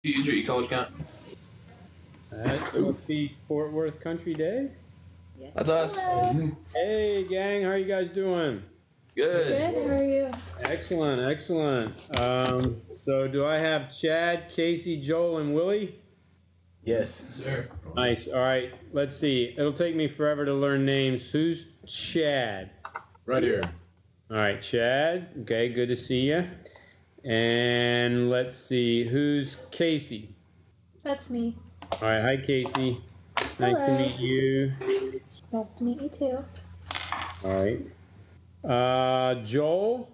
You use your e-college account. That must be Fort Worth Country Day. Yes. That's us. Hello. Hey, gang, how are you guys doing? Good. Good. How are you? Excellent, excellent. So do I have Chad, Casey, Joel, and Willie? Yes. Sir. Nice. All right, let's see. It'll take me forever to learn names. Who's Chad? Right here. All right, Chad. Okay, good to see you. And let's see, who's Casey? That's me. All right, hi, Casey. Nice Hello. to meet you. Nice to meet you too. All right. Joel?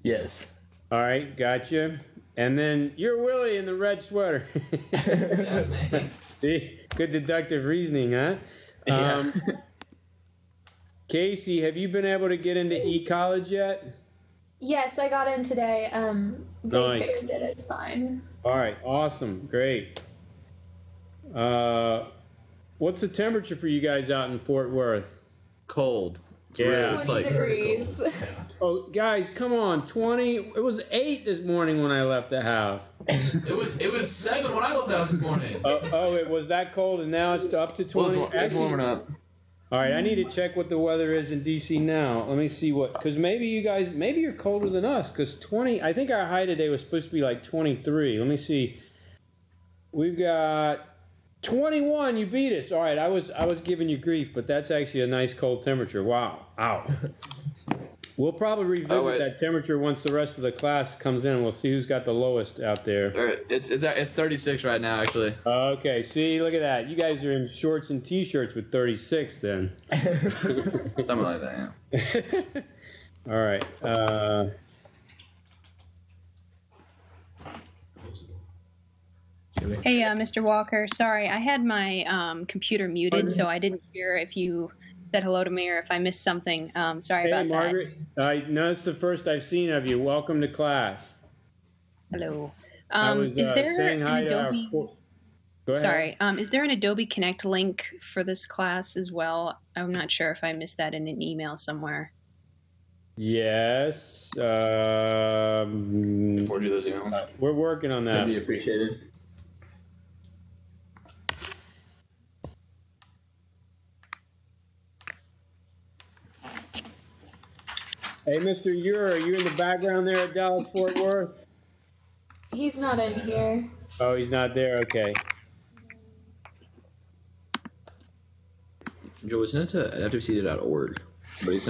Yes. All right, gotcha. And then you're Willie in the red sweater. That's me. See, good deductive reasoning, huh? Yeah. Casey, have you been able to get into e-college yet? Yes, I got in today. They Nice. fixed it. It's fine. All right, awesome, great. What's the temperature for you guys out in Fort Worth? Cold. Yeah. It's 20 like degrees. Oh, guys, come on, 20. It was 8 this morning when I left the house. It was 7 when I left the house this morning. It was that cold, and now it's up to 20. Well, it's warming up. All right, I need to check what the weather is in DC now. Let me see because maybe you're colder than us. Because 20, I think our high today was supposed to be like 23. Let me see. We've got 21. You beat us. All right, I was giving you grief, but that's actually a nice cold temperature. Wow. Ow. We'll probably revisit that temperature once the rest of the class comes in. We'll see who's got the lowest out there. All right, it's 36 right now, actually. Okay, see, look at that. You guys are in shorts and t-shirts with 36 then. Something like that, yeah. All right. Hey, Mr. Walker. Sorry, I had my computer muted, so I didn't hear if you said hello to me or if I missed something. Sorry about Margaret. No, it's the first I've seen of you. Welcome to class. that. Hello. I was Is there saying an hi to Adobe? Go ahead. Sorry. Is there an Adobe Connect link for this class as well? I'm not sure if I missed that in an email somewhere. Yes. Forward you those emails. We're working on that. That'd be appreciated. Hey, Mr. Ure, are you in the background there at Dallas Fort Worth? He's not in here. Oh, he's not there. Okay. Joe, send it to advtopcs.org. But it's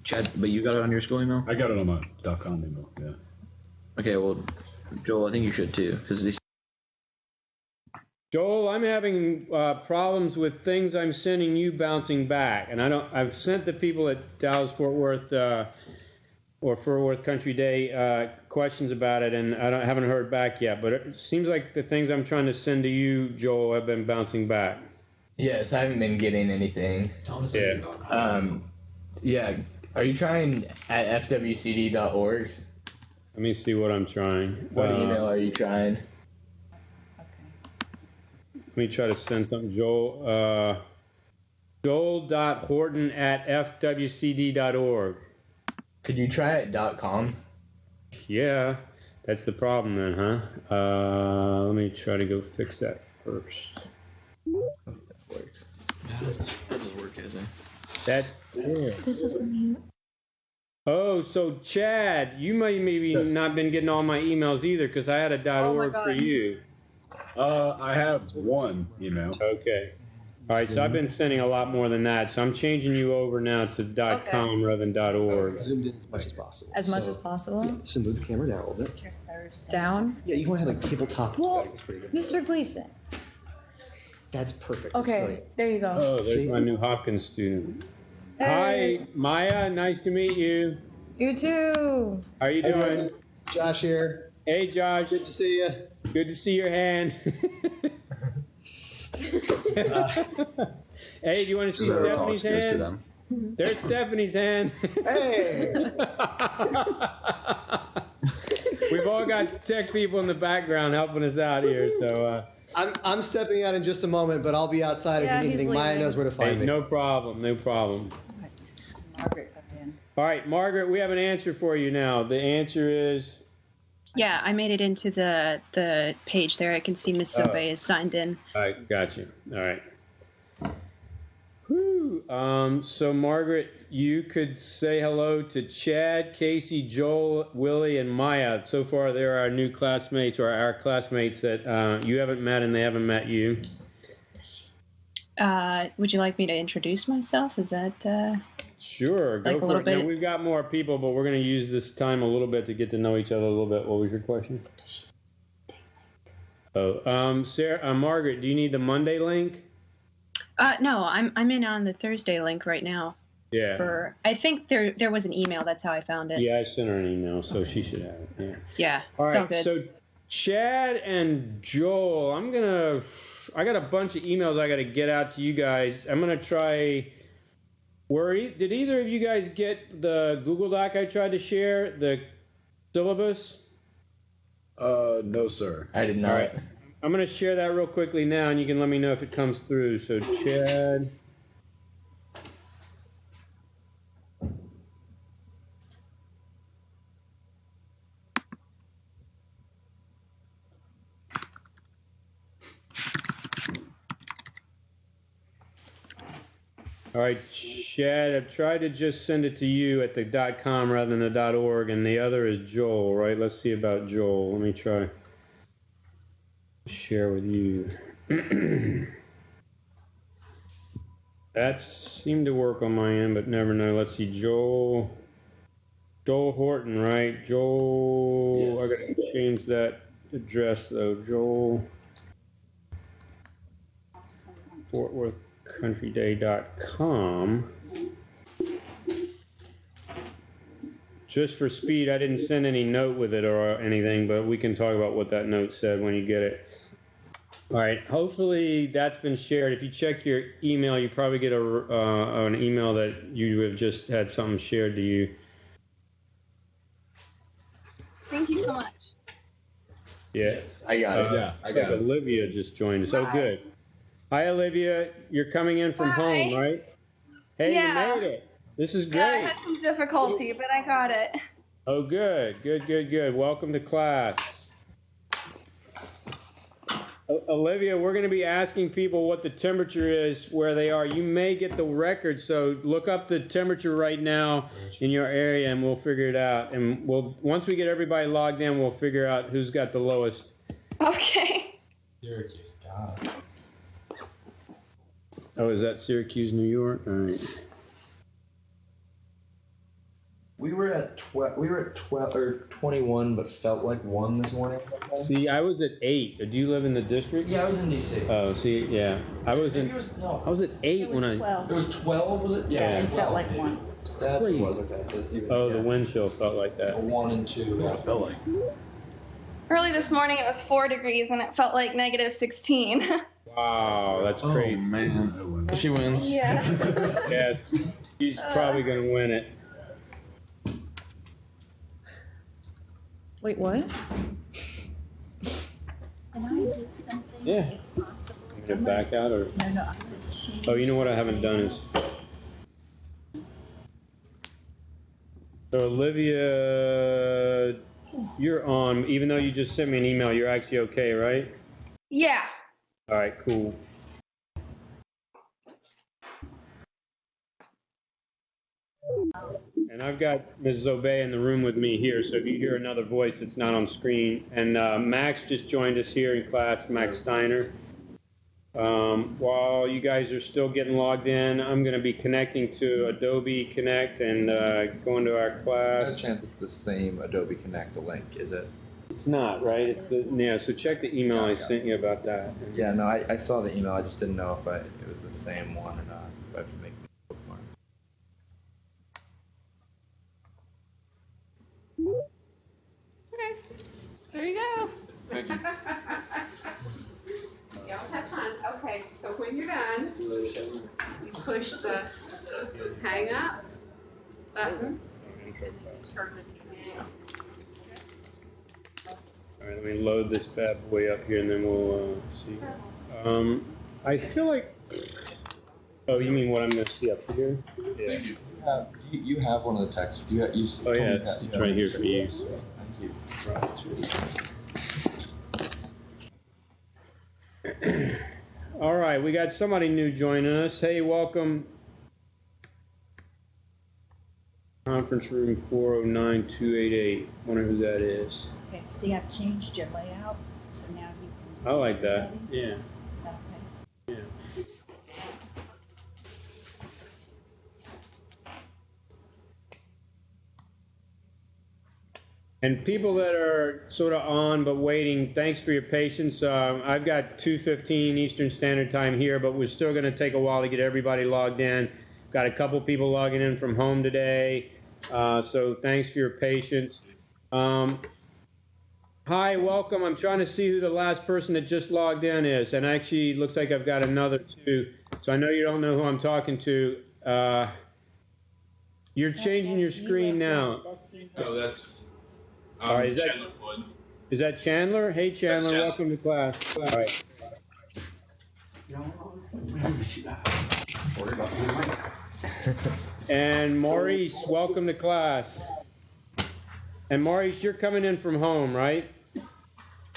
Chad, but you got it on your school email? I got it on my .com email, yeah. Okay, well, Joel, I think you should too, because Joel, I'm having problems with things I'm sending you bouncing back, and I've sent the people at Dallas Fort Worth or Fort Worth Country Day questions about it, and I haven't heard back yet. But it seems like the things I'm trying to send to you, Joel, have been bouncing back. Yes, I haven't been getting anything. Yeah. Yeah. Are you trying at fwcd.org? Let me see what I'm trying. What email are you trying? Let me try to send something, Joel. Joel.horton@fwcd.org. Could you try it .com? Yeah, that's the problem then, huh? Let me try to go fix that first. That works. that's his work, isn't it? That's there. This is mute. Oh, so Chad, you maybe Yes. not been getting all my emails either because I had a .org for you. I have one email. Okay. All right, so I've been sending a lot more than that, so I'm changing you over now to .com rather than .org. Zoomed in as much as possible. As much as possible. So move the camera down a little bit. Down. Yeah, you want to have like tabletop. Well, It's pretty good. Mr. Gleason. That's perfect. That's Okay, brilliant. there you go. Oh, there's See? my new Hopkins student. Hey. Hi, Maya. Nice to meet you. You too. How are you Hey, doing? brother. Josh here. Hey, Josh. Good to see you. Good to see your hand. Hey, do you want to see Stephanie's hand? To them. There's Stephanie's hand. Hey. We've all got tech people in the background helping us out here, so I'm stepping out in just a moment, but I'll be outside Yeah, if you need he's anything. Maya leaving. knows where to find hey, me. no problem, no problem. Margaret got in. All right, Margaret, we have an answer for you now. The answer is Yeah, I made it into the page there. I can see Miss Sobe is signed in. All right, got you. All right. Whew. So Margaret, you could say hello to Chad, Casey, Joel, Willie, and Maya. So far, they're our new classmates, or our classmates that you haven't met and they haven't met you. Would you like me to introduce myself? Is that Sure, go like a for little it. bit? Now, we've got more people, but we're going to use this time a little bit to get to know each other a little bit. What was your question? Oh, Sarah, Margaret, do you need the Monday link? No, I'm in on the Thursday link right now. Yeah. I think there was an email. That's how I found it. Yeah, I sent her an email, so she should have it. Yeah. Yeah, All it's all right. good. So Chad and Joel, I got a bunch of emails I got to get out to you guys. I'm gonna try. Did either of you guys get the Google Doc I tried to share, the syllabus? No, sir. I did not. All right. I'm going to share that real quickly now, and you can let me know if it comes through. So, Chad. All right, Chad, I've tried to just send it to you at the .com rather than the .org, and the other is Joel, right? Let's see about Joel. Let me try to share with you. That seemed to work on my end, but never know. Let's see, Joel Horton, right? Joel, yes. I got to change that address though. Joel, FortWorthCountryDay.com. Just for speed, I didn't send any note with it or anything, but we can talk about what that note said when you get it. All right, hopefully that's been shared. If you check your email, you probably get an email that you have just had something shared to you. Thank you so much. Yeah, Yes, I got it. Yeah, I got it. Olivia just joined us. Oh, Hi. good. Hi, Olivia. You're coming in from home, right? Hey, Yeah. you made it. This is Yeah, I great. had some difficulty, but I got it. Oh, good. Welcome to class. Olivia, we're going to be asking people what the temperature is where they are. You may get the record, so look up the temperature right now in your area, and we'll figure it out. And once we get everybody logged in, we'll figure out who's got the lowest. Okay. Syracuse, God. Oh, is that Syracuse, New York? All right. We were at 12 or 21, but felt like 1 this morning. See, I was at 8. Do you live in the district? Yeah, I was in DC. Oh, see, yeah. I was at 8 It was when 12. It was 12, was it? Yeah. It 12. felt like 1. That's what it was. Okay. That's even, The wind chill felt like A that. 1 and 2. Yeah, felt like. Early this morning it was 4 degrees and it felt like negative 16. Wow, that's crazy. Oh, man. She wins. Yeah. Yes, he's probably going to win it. Wait, what? Can I do something? Yeah. If possible? I'm going to back out or... No, I'm going to change. Oh, you know what I haven't done is... So, Olivia, you're on. Even though you just sent me an email, you're actually okay, right? Yeah. All right, cool. And I've got Ms. Zobe in the room with me here, so if you hear another voice that's not on screen. And Max just joined us here in class, Max Steiner. While you guys are still getting logged in, I'm going to be connecting to Adobe Connect and going to our class. There's a chance it's the same Adobe Connect link, is it? It's not, right? Yeah, so check the email I sent you about that. Yeah, no, I saw the email. I just didn't know if it was the same one or not. If I have to make a bookmark. Okay, there you go. Thank you. Y'all have fun. Okay, so when you're done, you push the hang up button. Turn the camera. All right, let me load this bad boy up here, and then we'll see. I feel like. Oh, you mean what I'm going to see up here? Yeah. You have one of the texts. Oh yeah, it's right here for you. you. Right. All right, we got somebody new joining us. Hey, welcome. Conference room 409288. Wonder who that is. Okay, see, I've changed your layout, so now you can see. I like that. everybody. Yeah. Is that okay? Yeah. And people that are sort of on but waiting, thanks for your patience. I've got 2:15 Eastern Standard Time here, but we're still going to take a while to get everybody logged in. Got a couple people logging in from home today, so thanks for your patience. Hi, welcome. I'm trying to see who the last person that just logged in is, and actually looks like I've got another two. So I know you don't know who I'm talking to. You're changing your screen now. Oh, that's All right, Chandler Floyd. Is that Chandler? Hey, Chandler, Chandler. welcome to class. All right. And Maurice, welcome to class. And Maurice, you're coming in from home, right?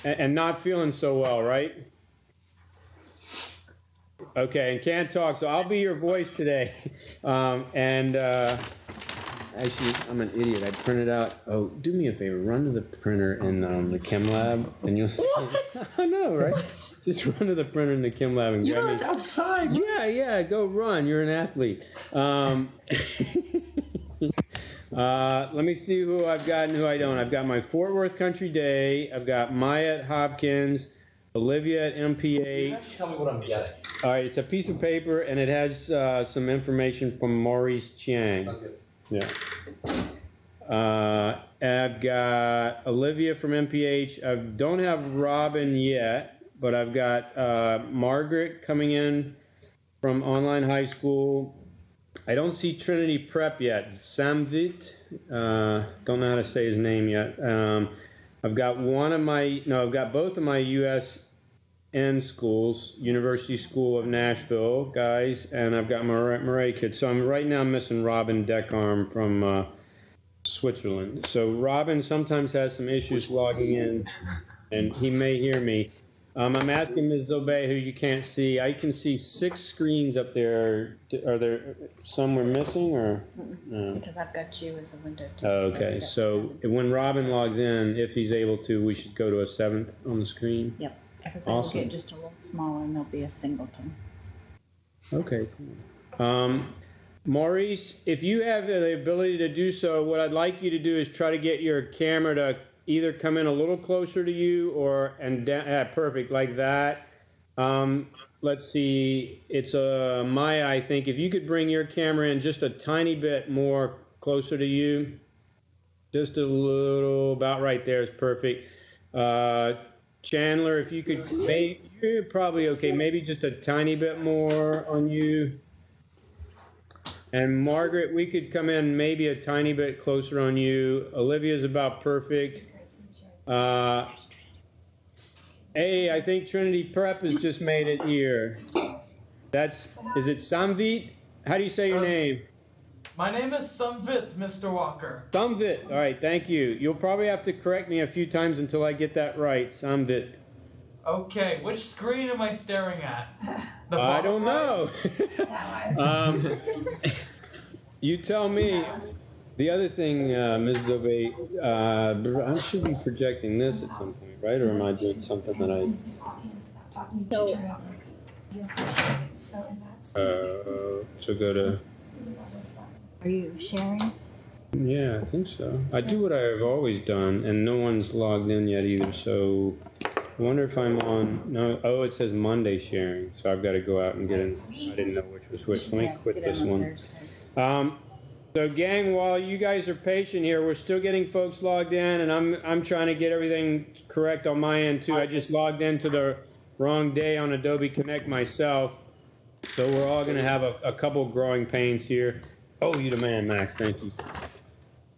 And not feeling so well, right? Okay, and can't talk, so I'll be your voice today. Actually, I'm an idiot. I printed out. Oh, do me a favor. Run to the printer in the chem lab, and you'll see. I know, right? Just run to the printer in the chem lab and grab me. outside. Yeah. Go run. You're an athlete. Let me see who I've got and who I don't. I've got my Fort Worth Country Day. I've got Maya at Hopkins, Olivia at MPH. Tell me what I'm getting. All right, it's a piece of paper, and it has some information from Maurice Chiang. Yeah. I've got Olivia from MPH. I don't have Robin yet, but I've got Margaret coming in from online high school. I don't see Trinity Prep yet. Samvit. Don't know how to say his name yet. I've got I've got both of my USN schools, University School of Nashville guys, and I've got Murray kids. So right now I'm missing Robin Deckarm from Switzerland. So Robin sometimes has some issues logging in, and he may hear me. I'm asking Ms. Zobe, who you can't see. I can see 6 screens up there. Are there some we're missing, or? No? Because I've got you as a window too. Okay, so when Robin logs in, if he's able to, we should go to a 7th on the screen. Yep. Everybody Awesome. will get just a little smaller, and there'll be a singleton. Okay, cool. Maurice, if you have the ability to do so, what I'd like you to do is try to get your camera to either come in a little closer to you perfect, like that. Let's see, it's Maya, I think. If you could bring your camera in just a tiny bit more closer to you, just a little, about right there is perfect. Chandler, if you could, you're probably okay, maybe just a tiny bit more on you. And Margaret, we could come in maybe a tiny bit closer on you. Olivia's about perfect. Hey, I think Trinity Prep has just made it here. Is it Samvit? How do you say your name? My name is Samvit, Mr. Walker. Samvit. All right, thank you. You'll probably have to correct me a few times until I get that right. Samvit. Okay, which screen am I staring at? I don't know. You tell me. The other thing, Ms. Zobe, I should be projecting this at some point, right? Or am I doing something that I... So go to... Are you sharing? Yeah, I think so. I do what I've always done, and no one's logged in yet either, so I wonder if I'm on... No, oh, it says Monday sharing, so I've got to go out and get in. I didn't know which was which. Let me quit this one. So, gang, while you guys are patient here, we're still getting folks logged in, and I'm trying to get everything correct on my end, too. I just logged into the wrong day on Adobe Connect myself, so we're all going to have a couple growing pains here. Oh, you the man, Max. Thank you.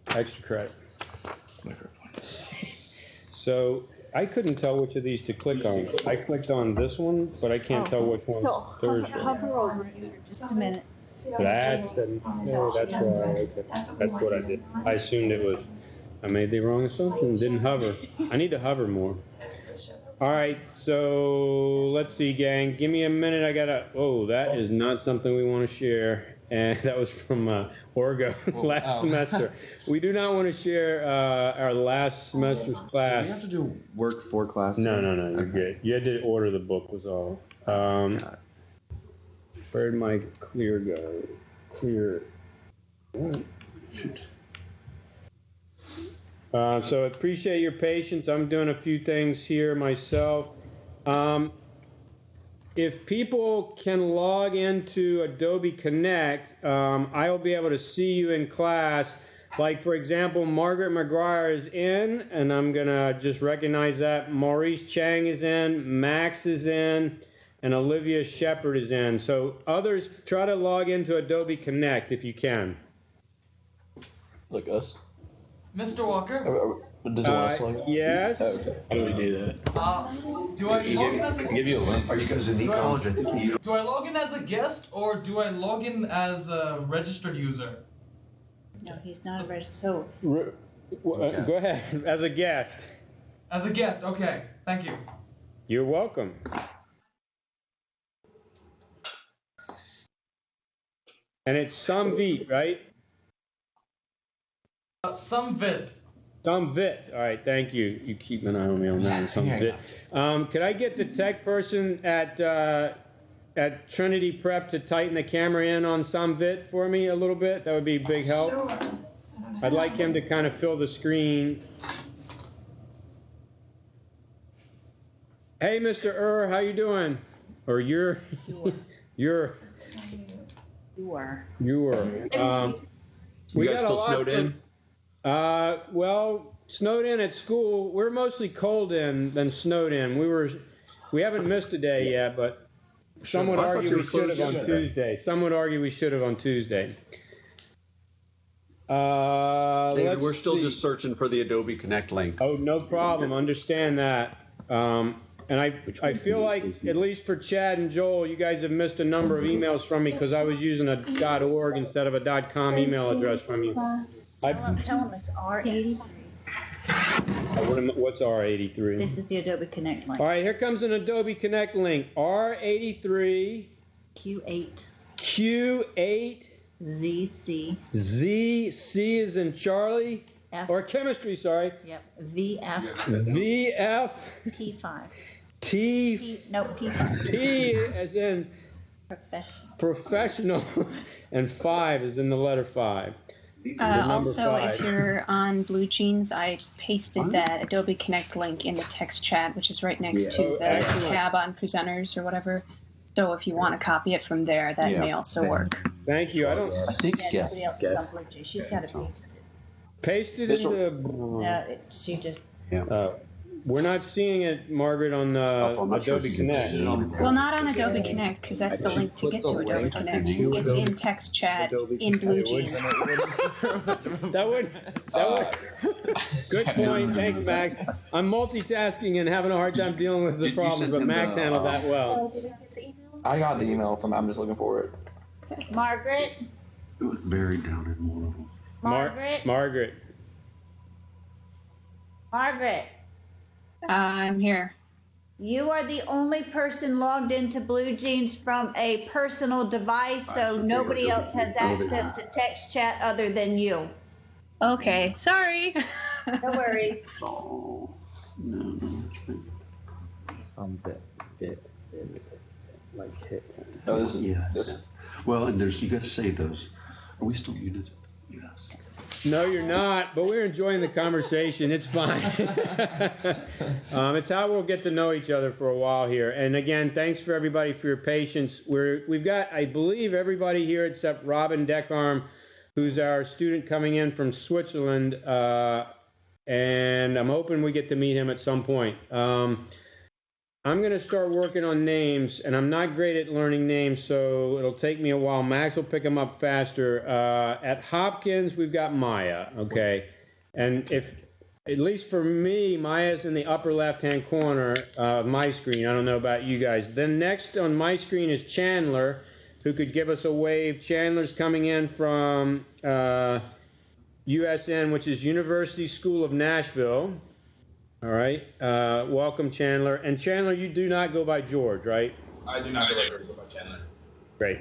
Extra credit. So I couldn't tell which of these to click on. I clicked on this one, but I can't tell which one's Thursday. Hover over here just a minute. That's why. Okay. That's what I did. I assumed it was. I made the wrong assumption. Didn't hover. I need to hover more. All right, so let's see, gang. Give me a minute. I gotta. Oh, that is not something we want to share. And that was from Orgo last semester. We do not want to share our last semester's class. Do we have to do work for class? No, you're good. You had to order the book was all. Where'd my clear go? Clear. Shoot. So appreciate your patience. I'm doing a few things here myself. If people can log into Adobe Connect, I'll be able to see you in class. Like, for example, Margaret McGuire is in, and I'm going to just recognize that. Maurice Chang is in, Max is in, and Olivia Shepard is in. So others, try to log into Adobe Connect if you can. Like us? Mr. Walker? Does it want us to log in? Yes. Oh, okay. How do we do that? Do I log in as a Give you a link. Are you guys in college? Do I log in as a guest or do I log in as a registered user? No, he's not a registered. So Go ahead, as a guest. As a guest, okay. Thank you. You're welcome. And it's Samvit, right? Samvit. Samvit. All right, thank you. You keep an eye on me on that one, Samvit. Could I get the tech person at Trinity Prep to tighten the camera in on Samvit for me a little bit? That would be a big help. Sure. I'd like him to kind of fill the screen. Hey, Mr. how you doing? Or you're. you are. We guys got still snowed in? Well, snowed in at school. We're mostly cold in than snowed in. We haven't missed a day yet, but some would argue we should have on Tuesday. Some would argue we should have on Tuesday. David, we're still just searching for the Adobe Connect link. Oh, no problem. Understand that. And I feel like, at least for Chad and Joel, you guys have missed a number of emails from me because I was using a .org instead of a .com email address from you. Tell them it's R83. What's R83? This is the Adobe Connect link. All right, here comes an Adobe Connect link. R83. Q8. Q8. ZC. Z is in Charlie. F. Or chemistry, sorry. Yep. VF. VF. P5. P5. P as in professional. And 5 is in the letter 5. Also, 5. if you're on Blue Jeans, I pasted that Adobe Connect link in the text chat, which is right next to the tab on presenters or whatever. So if you want to copy it from there, that may also work. Thank you. I think somebody else is on Blue Jeans. She's got to paste it. Paste it into. No, she just. We're not seeing it, Margaret, on Adobe Connect. Well, not on Adobe Connect, because that's the link to get to Adobe Connect. It's in text chat in Blue Jeans. That would. Good point. Thanks, Max. I'm multitasking and having a hard time dealing with the problem, but Max handled that well. I got the email from. I'm just looking for it. Margaret. It was buried down in one of them. Margaret. Margaret. I'm here. You are the only person logged into Blue Jeans from a personal device, so nobody else has access to text chat other than you. Okay, sorry. No worries. Some bit. Like hit. Oh, this is. Yes. Well, and you got to save those. Are we still muted? Yes. No, you're not, but we're enjoying the conversation. It's fine. It's how we'll get to know each other for a while here. And again, thanks for everybody for your patience. We've got, I believe, everybody here except Robin Deckarm, who's our student coming in from Switzerland, and I'm hoping we get to meet him at some point. I'm going to start working on names, and I'm not great at learning names, so it'll take me a while. Max will pick them up faster. At Hopkins, we've got Maya, okay? And if, at least for me, Maya's in the upper left-hand corner of my screen. I don't know about you guys. Then next on my screen is Chandler, who could give us a wave. Chandler's coming in from USN, which is University School of Nashville. All right. Welcome, Chandler. And Chandler, you do not go by George, right? I do not go by George. I go by Chandler. Great.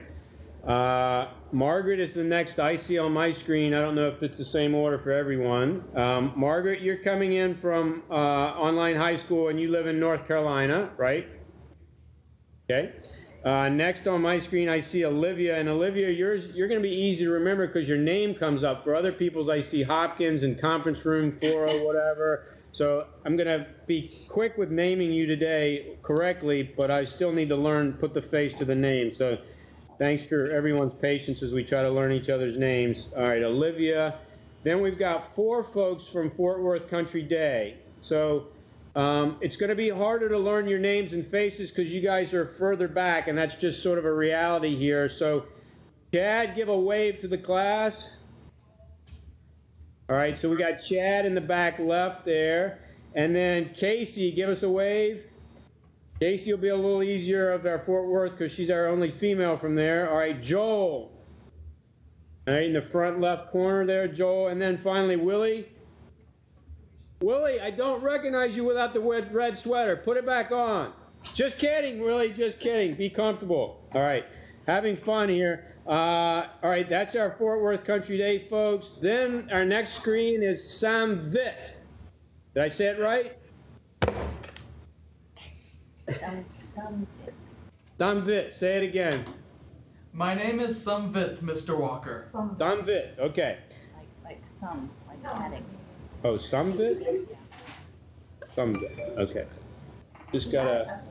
Margaret is the next I see on my screen. I don't know if it's the same order for everyone. Margaret, you're coming in from online high school and you live in North Carolina, right? Okay. Next on my screen, I see Olivia. And Olivia, you're going to be easy to remember because your name comes up. For other people's, I see Hopkins and conference room 40, whatever. So I'm going to be quick with naming you today correctly, but I still need to learn, put the face to the name. So thanks for everyone's patience as we try to learn each other's names. All right, Olivia. Then we've got 4 folks from Fort Worth Country Day. So it's going to be harder to learn your names and faces because you guys are further back, and that's just sort of a reality here. So Chad, give a wave to the class. All right, so we got Chad in the back left there. And then Casey, give us a wave. Casey will be a little easier of our Fort Worth because she's our only female from there. All right, Joel. All right, in the front left corner there, Joel. And then finally, Willie. Willie, I don't recognize you without the red sweater. Put it back on. Just kidding, Willie, just kidding. Be comfortable. All right, having fun here. All right, that's our Fort Worth Country Day, folks. Then our next screen is Samvit. Did I say it right? Samvit. Say it again. My name is Samvit, Mr. Walker. Samvit. Okay. Like adding. Oh, Samvit? Samvit. Okay. Just gotta.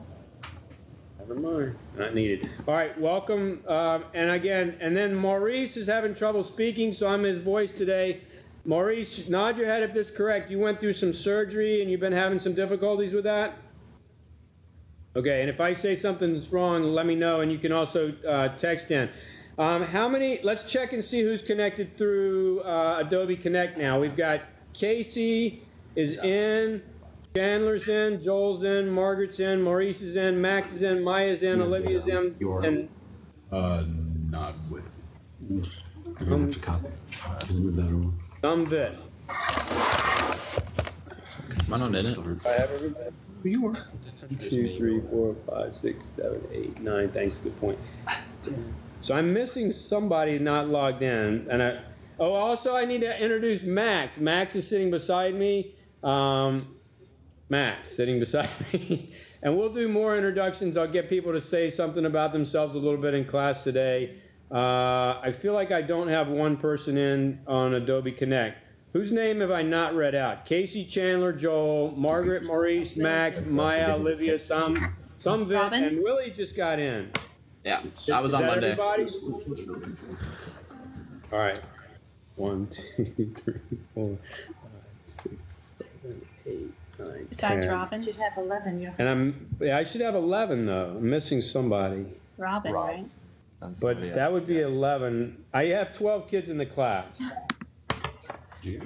Never mind. Not needed. All right, welcome. And then Maurice is having trouble speaking, so I'm his voice today. Maurice, nod your head if this is correct. You went through some surgery and you've been having some difficulties with that? Okay, and if I say something's wrong, let me know, and you can also text in. Let's check and see who's connected through Adobe Connect now. We've got Casey is in. Chandler's in, Joel's in, Margaret's in, Maurice is in, Max is in, Maya's in, Olivia's in, and not with. You're gonna have to copy. Just move that over. Some bit. Mine on it. I have everybody. Who you are? 2, 3, 4, 5, 6, 7, 8, 9. Thanks. Good point. So I'm missing somebody not logged in, and also I need to introduce Max. Max is sitting beside me. Max sitting beside me. And we'll do more introductions. I'll get people to say something about themselves a little bit in class today. I feel like I don't have one person in on Adobe Connect. Whose name have I not read out? Casey, Chandler, Joel, Margaret, Maurice, Max, Maya, Olivia, Samvit, and Willie just got in. Yeah, I was on Monday. Everybody? All right. 1, 2, 3, 4, 5, 6, 7, 8. 9, Besides 10. Robin? You should have 11. And I should have 11 though. I'm missing somebody. Robin, right? But that would be 11. I have 12 kids in the class. Yeah.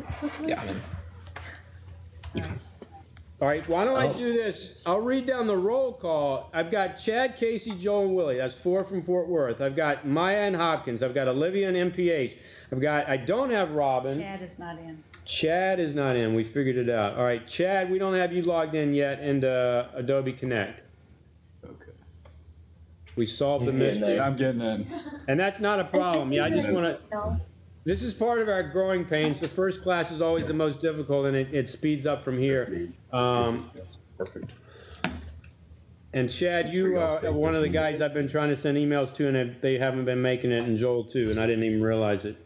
All right, why don't I do this? I'll read down the roll call. I've got Chad, Casey, Joel, and Willie. That's 4 from Fort Worth. I've got Maya and Hopkins. I've got Olivia and MPH. I don't have Robin. Chad is not in. Chad is not in. We figured it out. All right, Chad, we don't have you logged in yet into Adobe Connect. Okay. We solved the mystery. I'm getting in. And that's not a problem. Yeah, I just want to. This is part of our growing pains. The first class is always the most difficult, and it speeds up from here. Perfect. And Chad, you are one of the guys I've been trying to send emails to, and they haven't been making it, and Joel too, and I didn't even realize it.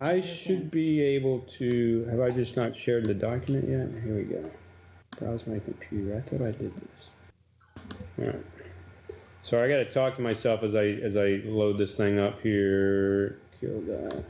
I should be able to. Have I just not shared the document yet? Here we go. Browse my computer. I thought I did this. All right. So I got to talk to myself as I load this thing up here. Kill that.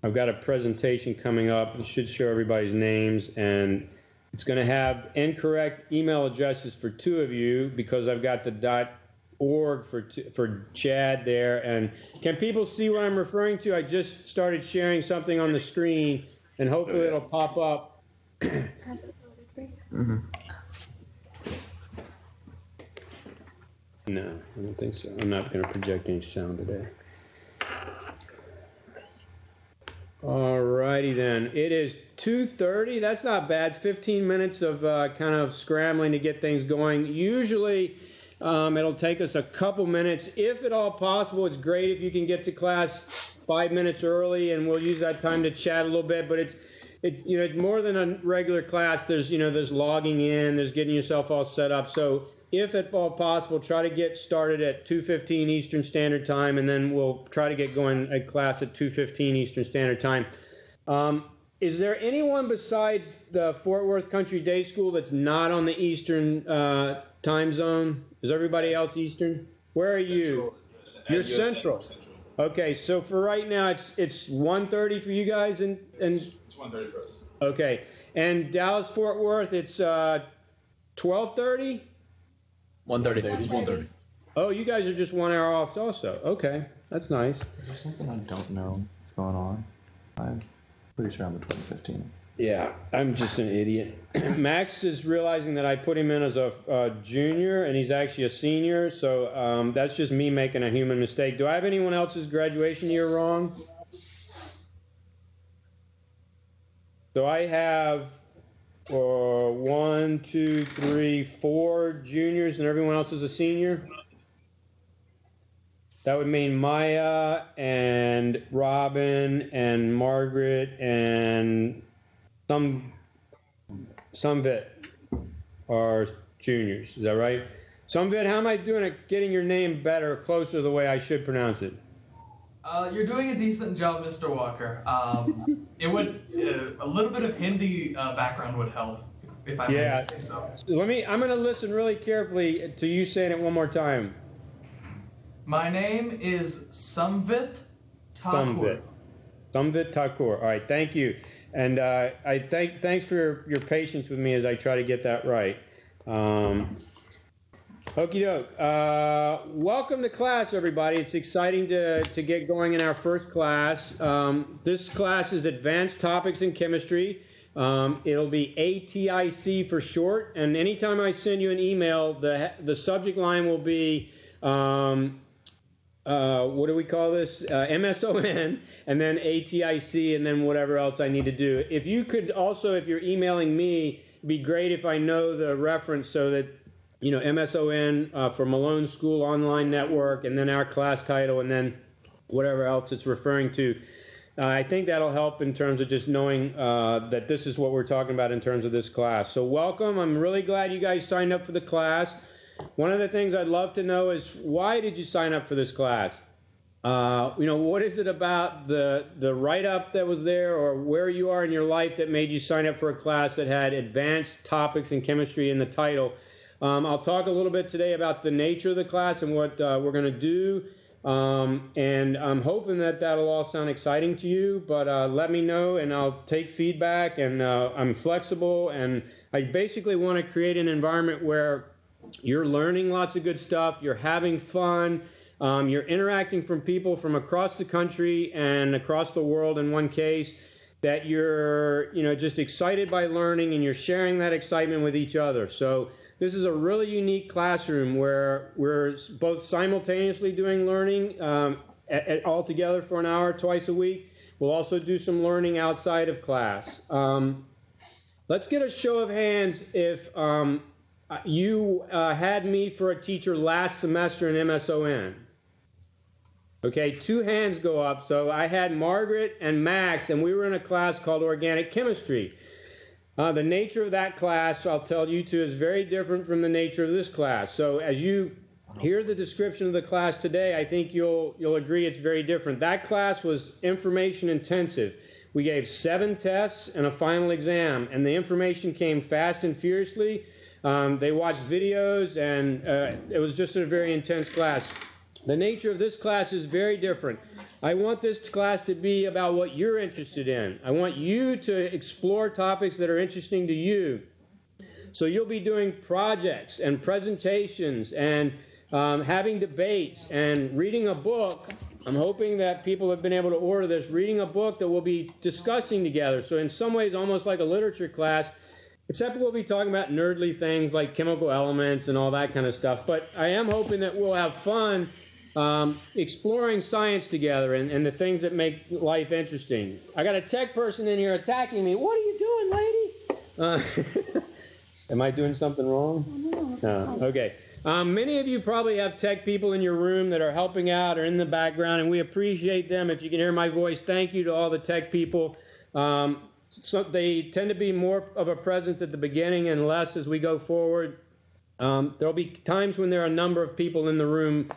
I've got a presentation coming up. It should show everybody's names, and it's going to have incorrect email addresses for 2 of you because I've got the .org for Chad there. And can people see what I'm referring to? I just started sharing something on the screen, and hopefully it'll pop up. Mm-hmm. No, I don't think so. I'm not going to project any sound today. Alrighty then. It is 2:30. That's not bad. 15 minutes of kind of scrambling to get things going. Usually it'll take us a couple minutes. If at all possible, it's great if you can get to class 5 minutes early, and we'll use that time to chat a little bit. But it's more than a regular class. There's logging in, there's getting yourself all set up. So if at all possible, try to get started at 2:15 Eastern Standard Time, and then we'll try to get going at class at 2:15 Eastern Standard Time. Is there anyone besides the Fort Worth Country Day School that's not on the Eastern time zone? Is everybody else Eastern? Where are you? You're Central. Okay, so for right now, it's 1:30 for you guys, and It's 1:30 for us. Okay, and Dallas Fort Worth, it's 12:30. 1:30. It's 1:30. Oh, you guys are just 1 hour off also. Okay, that's nice. Is there something I don't know what's going on? I'm pretty sure I'm at 2015. Yeah, I'm just an idiot. Max is realizing that I put him in as a junior, and he's actually a senior, so that's just me making a human mistake. Do I have anyone else's graduation year wrong? So I have 1, 2, 3, 4 juniors, and everyone else is a senior? That would mean Maya and Robin and Margaret and Sumvit are juniors. Is that right? Sumvit, how am I doing at getting your name better, closer to the way I should pronounce it? You're doing a decent job, Mr. Walker. It would a little bit of Hindi background would help, if I may say so. I'm going to listen really carefully to you saying it one more time. My name is Sumvit Thakur. Sumvit Thakur. All right, thank you. And thanks for your patience with me as I try to get that right. Okie doke. Welcome to class, everybody. It's exciting to get going in our first class. This class is Advanced Topics in Chemistry. It'll be ATIC for short. And anytime I send you an email, the subject line will be what do we call this? MSON, and then ATIC, and then whatever else I need to do. If you could also, if you're emailing me, it'd be great if I know the reference so that, MSON for Malone School Online Network, and then our class title, and then whatever else it's referring to. I think that'll help in terms of just knowing that this is what we're talking about in terms of this class. So welcome. I'm really glad you guys signed up for the class. One of the things I'd love to know is, why did you sign up for this class? What is it about the write-up that was there, or where you are in your life, that made you sign up for a class that had Advanced Topics in Chemistry in the title? I'll talk a little bit today about the nature of the class and what we're going to do, and I'm hoping that that'll all sound exciting to you, but let me know, and I'll take feedback, and I'm flexible, and I basically want to create an environment where you're learning lots of good stuff, you're having fun, you're interacting from people from across the country and across the world in one case, that you're just excited by learning, and you're sharing that excitement with each other. So this is a really unique classroom where we're both simultaneously doing learning all together for an hour twice a week. We'll also do some learning outside of class. Let's get a show of hands if you had me for a teacher last semester in MSON. Okay, 2 hands go up. So I had Margaret and Max, and we were in a class called Organic Chemistry. The nature of that class, I'll tell you two, is very different from the nature of this class. So as you hear the description of the class today, I think you'll agree it's very different. That class was information intensive. We gave 7 tests and a final exam, and the information came fast and furiously. They watched videos, and it was just a very intense class. The nature of this class is very different. I want this class to be about what you're interested in. I want you to explore topics that are interesting to you. So you'll be doing projects and presentations and having debates and reading a book. I'm hoping that people have been able to order this, reading a book that we'll be discussing together. So in some ways, almost like a literature class, except we'll be talking about nerdly things like chemical elements and all that kind of stuff. But I am hoping that we'll have fun exploring science together and the things that make life interesting. I got a tech person in here attacking me. What are you doing, lady? Am I doing something wrong? No. Okay. Many of you probably have tech people in your room that are helping out or in the background, and we appreciate them. If you can hear my voice, thank you to all the tech people. So they tend to be more of a presence at the beginning and less as we go forward. There'll be times when there are a number of people in the room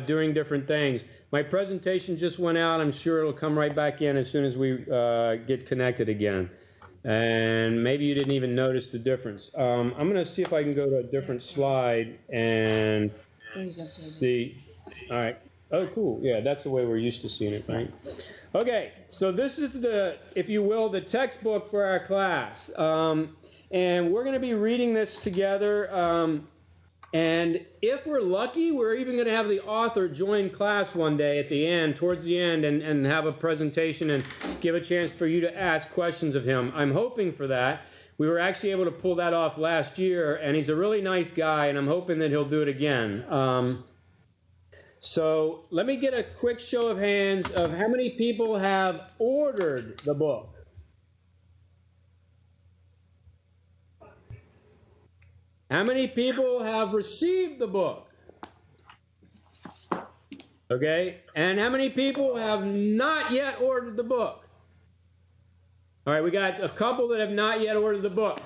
doing different things. My presentation just went out. I'm sure it'll come right back in as soon as we get connected again. And maybe you didn't even notice the difference. I'm going to see if I can go to a different slide and see. All right. Oh, cool. Yeah, that's the way we're used to seeing it, right? Okay, so this is if you will, the textbook for our class. And we're going to be reading this together. And if we're lucky, we're even going to have the author join class one day at the end, towards the end, and have a presentation and give a chance for you to ask questions of him. I'm hoping for that. We were actually able to pull that off last year, and he's a really nice guy, and I'm hoping that he'll do it again. So let me get a quick show of hands of how many people have ordered the book. How many people have received the book? Okay, and how many people have not yet ordered the book? All right, we got a couple that have not yet ordered the book.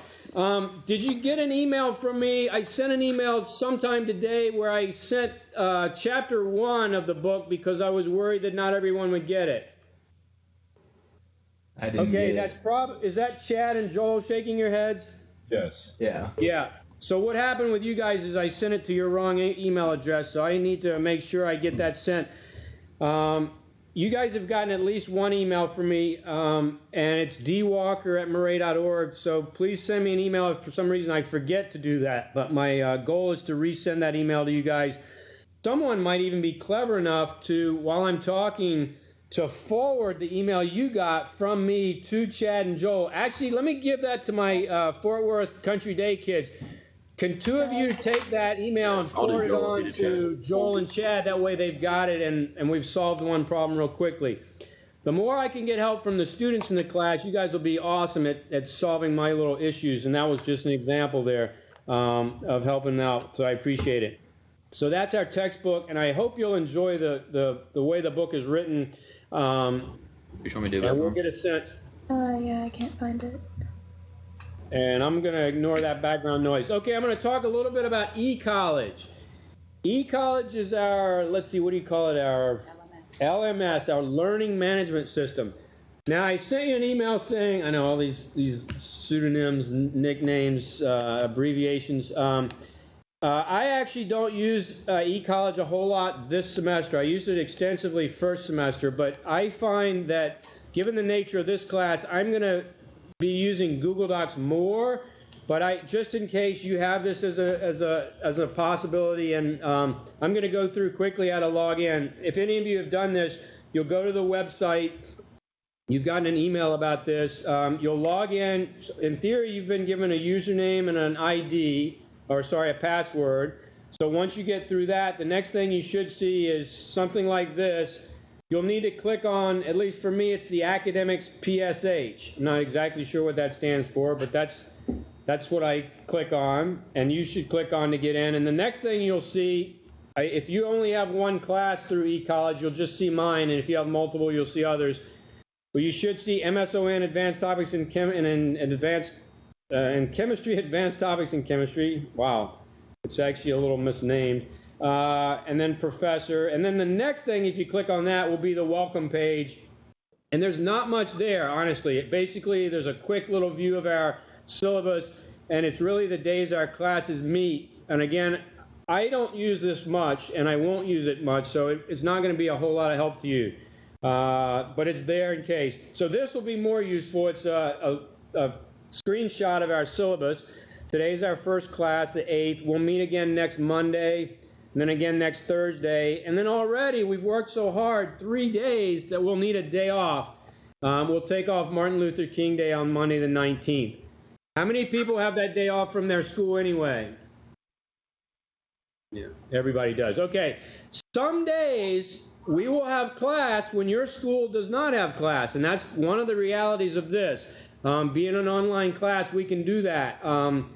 Did you get an email from me? I sent an email sometime today where I sent chapter 1 of the book because I was worried that not everyone would get it. I didn't get it. Is that Chad and Joel shaking your heads? Yes. Yeah. Yeah. So what happened with you guys is I sent it to your wrong email address, so I need to make sure I get that sent. You guys have gotten at least one email from me, and it's dwalker@murray.org, so please send me an email if for some reason I forget to do that. But my goal is to resend that email to you guys. Someone might even be clever enough to, while I'm talking, to forward the email you got from me to Chad and Joel. Actually, let me give that to my Fort Worth Country Day kids. Can two of you take that email and forward it on to Joel and Chad? That way they've got it and we've solved one problem real quickly. The more I can get help from the students in the class, you guys will be awesome at solving my little issues. And that was just an example there of helping out. So I appreciate it. So that's our textbook, and I hope you'll enjoy the way the book is written. You want me to do that? And we'll get it sent. Yeah, I can't find it. And I'm going to ignore that background noise. Okay, I'm going to talk a little bit about eCollege. eCollege is our, let's see, what do you call it? Our LMS, our Learning Management System. Now, I sent you an email saying, I know all these pseudonyms, nicknames, abbreviations. I actually don't use eCollege a whole lot this semester. I used it extensively first semester, but I find that given the nature of this class, I'm going to be using Google Docs more, but just in case you have this as a possibility, and I'm going to go through quickly how to log in. If any of you have done this, you'll go to the website. You've gotten an email about this. You'll log in. In theory, you've been given a username and an ID, a password. So once you get through that, the next thing you should see is something like this. You'll need to click on, at least for me, it's the Academics PSH. I'm not exactly sure what that stands for, but that's what I click on, and you should click on to get in. And the next thing you'll see, if you only have one class through eCollege, you'll just see mine, and if you have multiple, you'll see others. But you should see MSON Advanced Topics in Chemistry, Advanced Topics in Chemistry. Wow, it's actually a little misnamed. And then Professor. And then the next thing, if you click on that, will be the welcome page. And there's not much there, honestly. Basically, there's a quick little view of our syllabus, and it's really the days our classes meet. And again, I don't use this much, and I won't use it much, so it's not going to be a whole lot of help to you. But it's there in case. So this will be more useful. It's a screenshot of our syllabus. Today's our first class, the 8th. We'll meet again next Monday, and then again next Thursday. And then already we've worked so hard, 3 days, that we'll need a day off. We'll take off Martin Luther King Day on Monday the 19th. How many people have that day off from their school anyway? Yeah. Everybody does. Okay. Some days we will have class when your school does not have class, and that's one of the realities of this. Being an online class, we can do that. And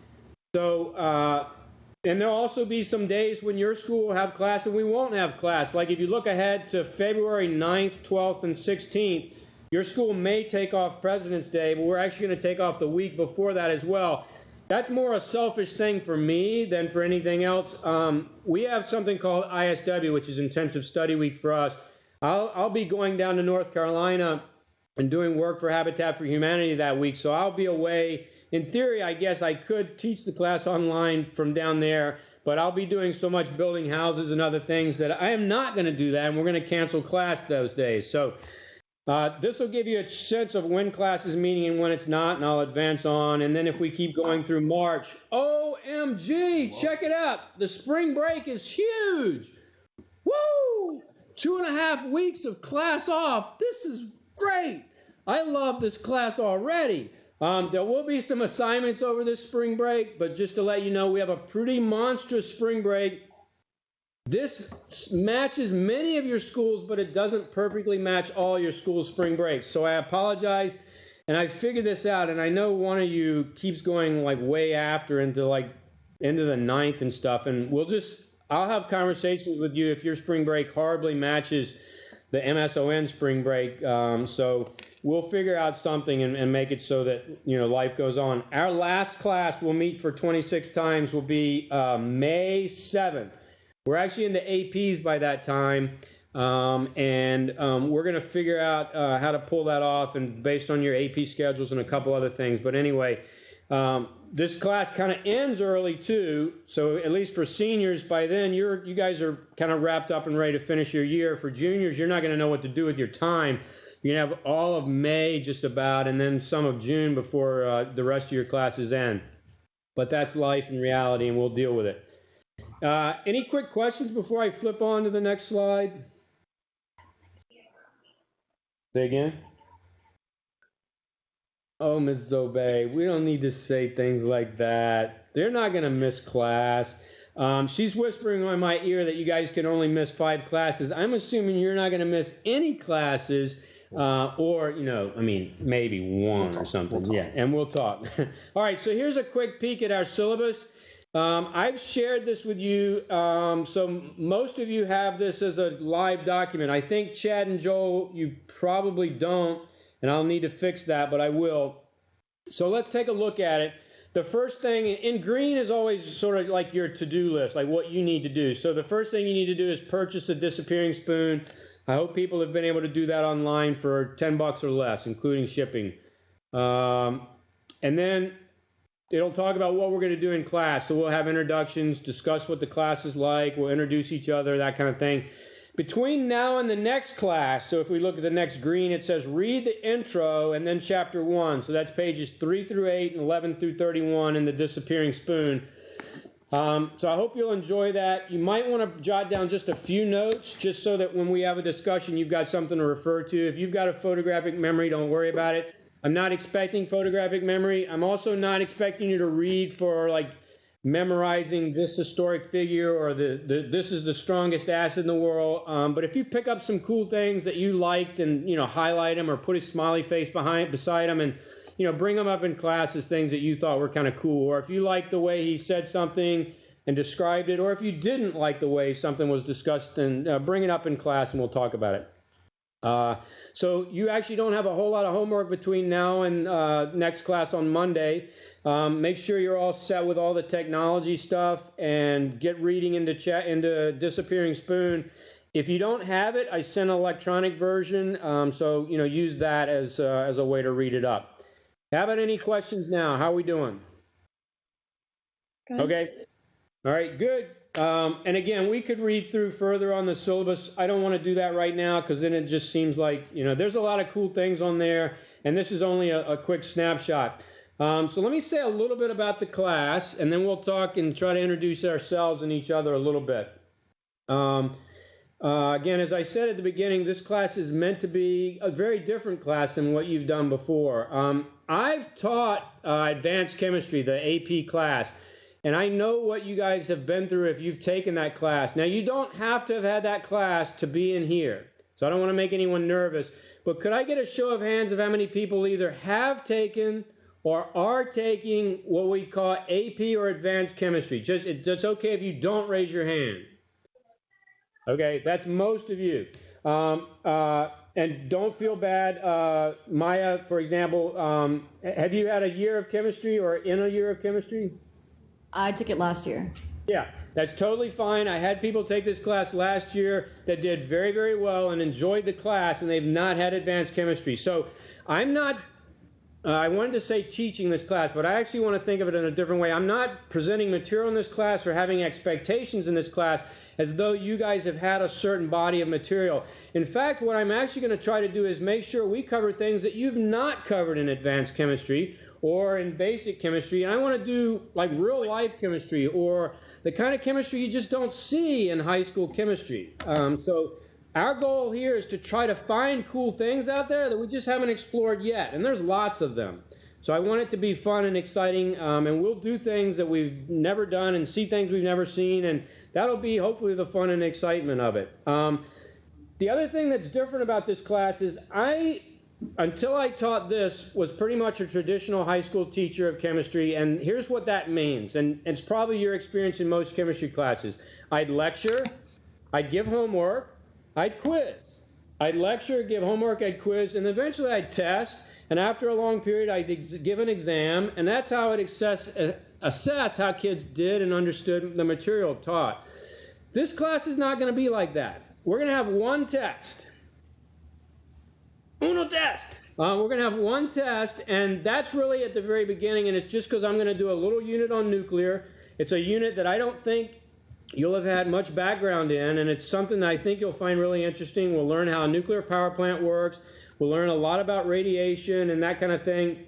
there'll also be some days when your school will have class and we won't have class. Like if you look ahead to February 9th, 12th, and 16th, your school may take off President's Day, but we're actually going to take off the week before that as well. That's more a selfish thing for me than for anything else. We have something called ISW, which is Intensive Study Week for us. I'll be going down to North Carolina and doing work for Habitat for Humanity that week, so I'll be away. In theory, I guess I could teach the class online from down there, but I'll be doing so much building houses and other things that I am not going to do that, and we're going to cancel class those days. So this will give you a sense of when class is meeting and when it's not, and I'll advance on. And then if we keep going through March, OMG, check it out. The spring break is huge. Woo! 2.5 weeks of class off. This is great. I love this class already. There will be some assignments over this spring break, but just to let you know, we have a pretty monstrous spring break. This matches many of your schools, but it doesn't perfectly match all your school's spring breaks. So I apologize, and I figured this out, and I know one of you keeps going like way after into the 9th and stuff, and I'll have conversations with you if your spring break horribly matches the MSON spring break. So we'll figure out something and make it so that, life goes on. Our last class we'll meet for 26 times will be May 7th. We're actually into APs by that time, and we're going to figure out how to pull that off, and based on your AP schedules and a couple other things. But anyway, this class kind of ends early too, so at least for seniors, by then you guys are kind of wrapped up and ready to finish your year. For juniors, you're not going to know what to do with your time. You're going to have all of May just about, and then some of June before the rest of your classes end. But that's life and reality, and we'll deal with it. Any quick questions before I flip on to the next slide? Say again? Oh, Ms. Zobe, we don't need to say things like that. They're not going to miss class. She's whispering in my ear that you guys can only miss 5 classes. I'm assuming you're not going to miss any classes, or, maybe one or something. Yeah, and we'll talk. All right, so here's a quick peek at our syllabus. I've shared this with you, so most of you have this as a live document. I think Chad and Joel, you probably don't, and I'll need to fix that, but I will. So let's take a look at it. The first thing in green is always sort of like your to-do list, like what you need to do. So the first thing you need to do is purchase a disappearing spoon. I hope people have been able to do that online for $10 or less, including shipping. And then it'll talk about what we're going to do in class. So we'll have introductions, discuss what the class is like, we'll introduce each other, that kind of thing. Between now and the next class, so if we look at the next green, it says read the intro and then chapter 1. So that's pages 3 through 8 and 11 through 31 in the disappearing spoon. So I hope you'll enjoy that. You might want to jot down just a few notes just so that when we have a discussion, you've got something to refer to. If you've got a photographic memory, don't worry about it. I'm not expecting photographic memory. I'm also not expecting you to read for like memorizing this historic figure or this is the strongest acid in the world. But if you pick up some cool things that you liked and, highlight them or put a smiley face beside them and, bring them up in class as things that you thought were kind of cool. Or if you liked the way he said something and described it, or if you didn't like the way something was discussed, and bring it up in class and we'll talk about it. So you actually don't have a whole lot of homework between now and next class on Monday. Make sure you're all set with all the technology stuff and get reading into Disappearing Spoon. If you don't have it, I sent an electronic version, so use that as a way to read it up. How about any questions now? How are we doing? Good. Okay. All right, good. And again, we could read through further on the syllabus. I don't want to do that right now because then it just seems like, there's a lot of cool things on there, and this is only a quick snapshot. So let me say a little bit about the class, and then we'll talk and try to introduce ourselves and each other a little bit. Again, as I said at the beginning, this class is meant to be a very different class than what you've done before. I've taught advanced chemistry, the AP class, and I know what you guys have been through if you've taken that class. Now, you don't have to have had that class to be in here, so I don't want to make anyone nervous, but could I get a show of hands of how many people either have taken or are taking what we call AP or advanced chemistry? It's okay if you don't raise your hand. Okay, that's most of you. And don't feel bad. Maya, for example, have you had a year of chemistry or in a year of chemistry? I took it last year. Yeah, that's totally fine. I had people take this class last year that did very, very well and enjoyed the class, and they've not had advanced chemistry. So I'm not, I wanted to say teaching this class, but I actually want to think of it in a different way. I'm not presenting material in this class or having expectations in this class as though you guys have had a certain body of material. In fact, what I'm actually going to try to do is make sure we cover things that you've not covered in advanced chemistry or in basic chemistry. And I want to do like real life chemistry or the kind of chemistry you just don't see in high school chemistry. So our goal here is to try to find cool things out there that we just haven't explored yet. And there's lots of them. So I want it to be fun and exciting. And we'll do things that we've never done and see things we've never seen. And that'll be hopefully the fun and excitement of it. The other thing that's different about this class is until I taught this, was pretty much a traditional high school teacher of chemistry, and here's what that means, and it's probably your experience in most chemistry classes. I'd lecture, I'd give homework, I'd quiz. I'd lecture, give homework, I'd quiz, and eventually I'd test, and after a long period I'd give an exam, and that's how I'd assess how kids did and understood the material taught. This class is not going to be like that. We're going to have one test. Uno test. We're going to have one test, and that's really at the very beginning, and it's just because I'm going to do a little unit on nuclear. It's a unit that I don't think you'll have had much background in, and it's something that I think you'll find really interesting. We'll learn how a nuclear power plant works. We'll learn a lot about radiation and that kind of thing.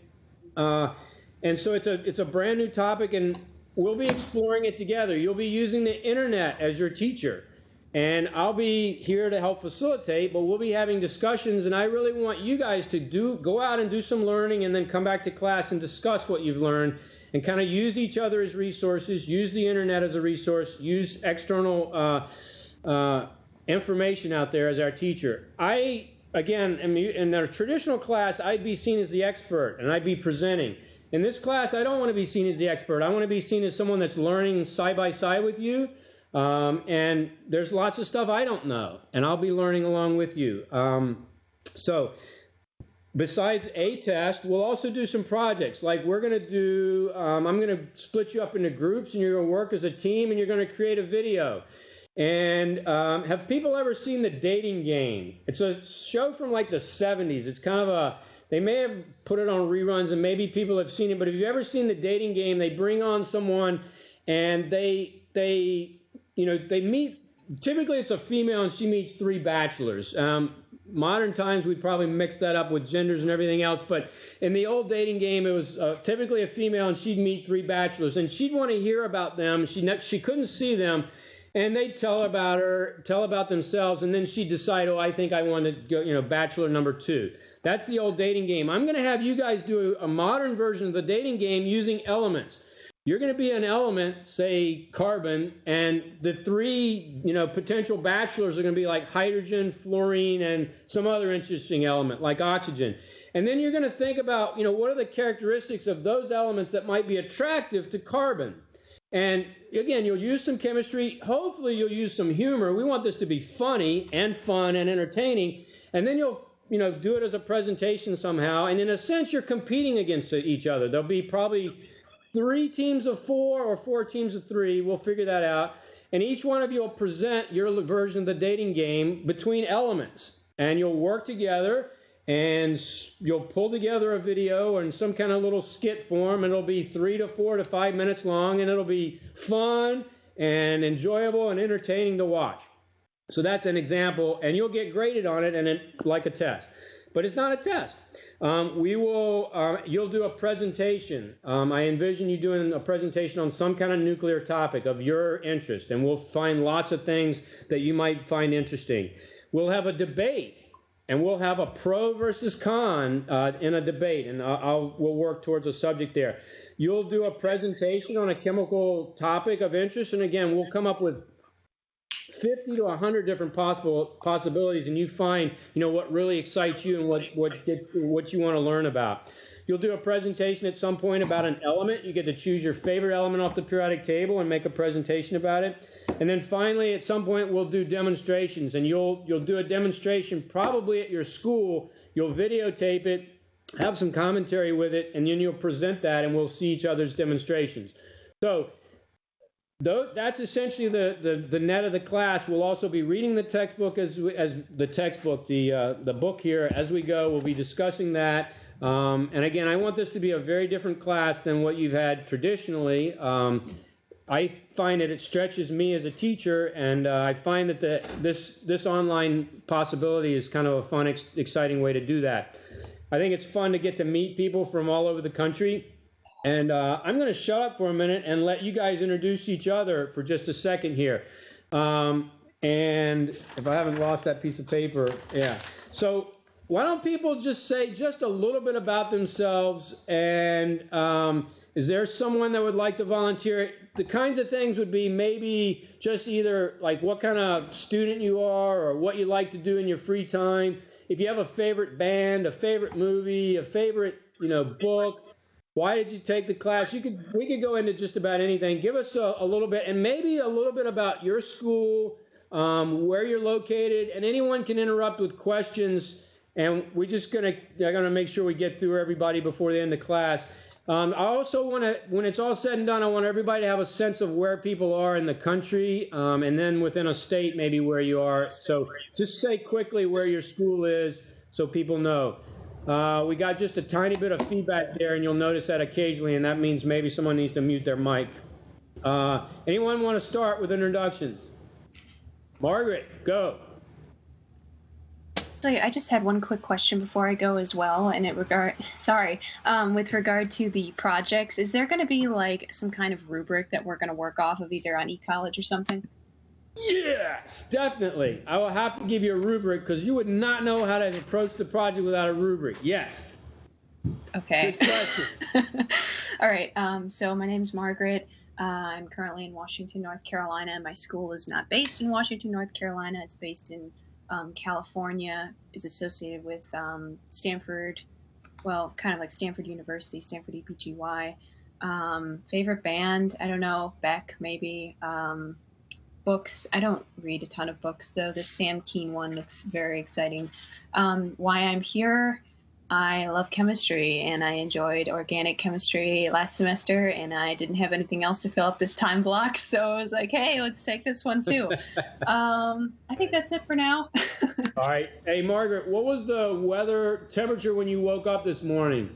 And so it's a brand new topic, and we'll be exploring it together. You'll be using the internet as your teacher. And I'll be here to help facilitate, but we'll be having discussions, and I really want you guys to go out and do some learning and then come back to class and discuss what you've learned and kind of use each other as resources, use the internet as a resource, use external information out there as our teacher. Again, in a traditional class, I'd be seen as the expert, and I'd be presenting. In this class, I don't want to be seen as the expert. I want to be seen as someone that's learning side by side with you. And there's lots of stuff I don't know, and I'll be learning along with you. So besides a test, we'll also do some projects. Like we're going to do, I'm going to split you up into groups, and you're going to work as a team, and you're going to create a video. And have people ever seen The Dating Game? It's a show from like the 70s. It's kind of they may have put it on reruns, and maybe people have seen it, but if you've ever seen The Dating Game, they bring on someone, and they meet, typically it's a female and she meets 3 bachelors. Modern times we'd probably mix that up with genders and everything else, but in the old Dating Game it was typically a female and she'd meet 3 bachelors, and she'd want to hear about them. She couldn't see them, and they'd tell about themselves, and then she'd decide, I think I want to go, bachelor number 2. That's the old Dating Game. I'm going to have you guys do a modern version of the Dating Game using elements. You're going to be an element, say carbon, and the 3, potential bachelors are going to be like hydrogen, fluorine, and some other interesting element like oxygen. And then you're going to think about, what are the characteristics of those elements that might be attractive to carbon. And again, you'll use some chemistry. Hopefully you'll use some humor. We want this to be funny and fun and entertaining. And then you'll, do it as a presentation somehow. And in a sense, you're competing against each other. There'll be probably 3 teams of 4 or 4 teams of 3. We'll figure that out. And each one of you will present your version of the Dating Game between elements. And you'll work together, and you'll pull together a video in some kind of little skit form, and it'll be 3 to 4 to 5 minutes long, and it'll be fun and enjoyable and entertaining to watch. So that's an example, and you'll get graded on it, and like a test. But it's not a test. You'll do a presentation. I envision you doing a presentation on some kind of nuclear topic of your interest, and we'll find lots of things that you might find interesting. We'll have a debate. and we'll have a pro versus con in a debate, and we'll work towards a subject there. You'll do a presentation on a chemical topic of interest, and again, we'll come up with 50 to 100 different possibilities, and you find, what really excites you and what you want to learn about. You'll do a presentation at some point about an element. You get to choose your favorite element off the periodic table and make a presentation about it. And then finally, at some point, we'll do demonstrations, and you'll do a demonstration probably at your school. You'll videotape it, have some commentary with it, and then you'll present that, and we'll see each other's demonstrations. So that's essentially the net of the class. We'll also be reading the textbook the book here as we go. We'll be discussing that. And again, I want this to be a very different class than what you've had traditionally. I find that it stretches me as a teacher, and I find that this online possibility is kind of a fun, exciting way to do that. I think it's fun to get to meet people from all over the country. And I'm going to shut up for a minute and let you guys introduce each other for just a second here. And if I haven't lost that piece of paper, yeah. So why don't people just say just a little bit about themselves, and is there someone that would like to volunteer? The kinds of things would be maybe just either like what kind of student you are or what you like to do in your free time. If you have a favorite band, a favorite movie, a favorite, book, why did you take the class? We could go into just about anything. Give us a little bit, and maybe a little bit about your school, where you're located, and anyone can interrupt with questions. And we're just gonna make sure we get through everybody before the end of class. I also want to, when it's all said and done, I want everybody to have a sense of where people are in the country, and then within a state maybe where you are. So just say quickly where your school is so people know. We got just a tiny bit of feedback there, and you'll notice that occasionally, and that means maybe someone needs to mute their mic. Anyone want to start with introductions? Margaret, go. So I just had one quick question before I go as well, and with regard to the projects, is there going to be like some kind of rubric that we're going to work off of either on eCollege or something? Yes, definitely. I will have to give you a rubric because you would not know how to approach the project without a rubric. Yes. Okay. Good question. All right. So my name's Margaret. I'm currently in Washington, North Carolina. My school is not based in Washington, North Carolina. It's based in California. Is associated with Stanford, well, kind of like Stanford University, Stanford EPGY. Favorite band, I don't know, Beck maybe. Books, I don't read a ton of books though. This Sam Keen one looks very exciting. Why I'm here, I love chemistry, and I enjoyed organic chemistry last semester, and I didn't have anything else to fill up this time block, so I was like, hey, let's take this one too. I think that's it for now. All right. Hey, Margaret, what was the weather temperature when you woke up this morning?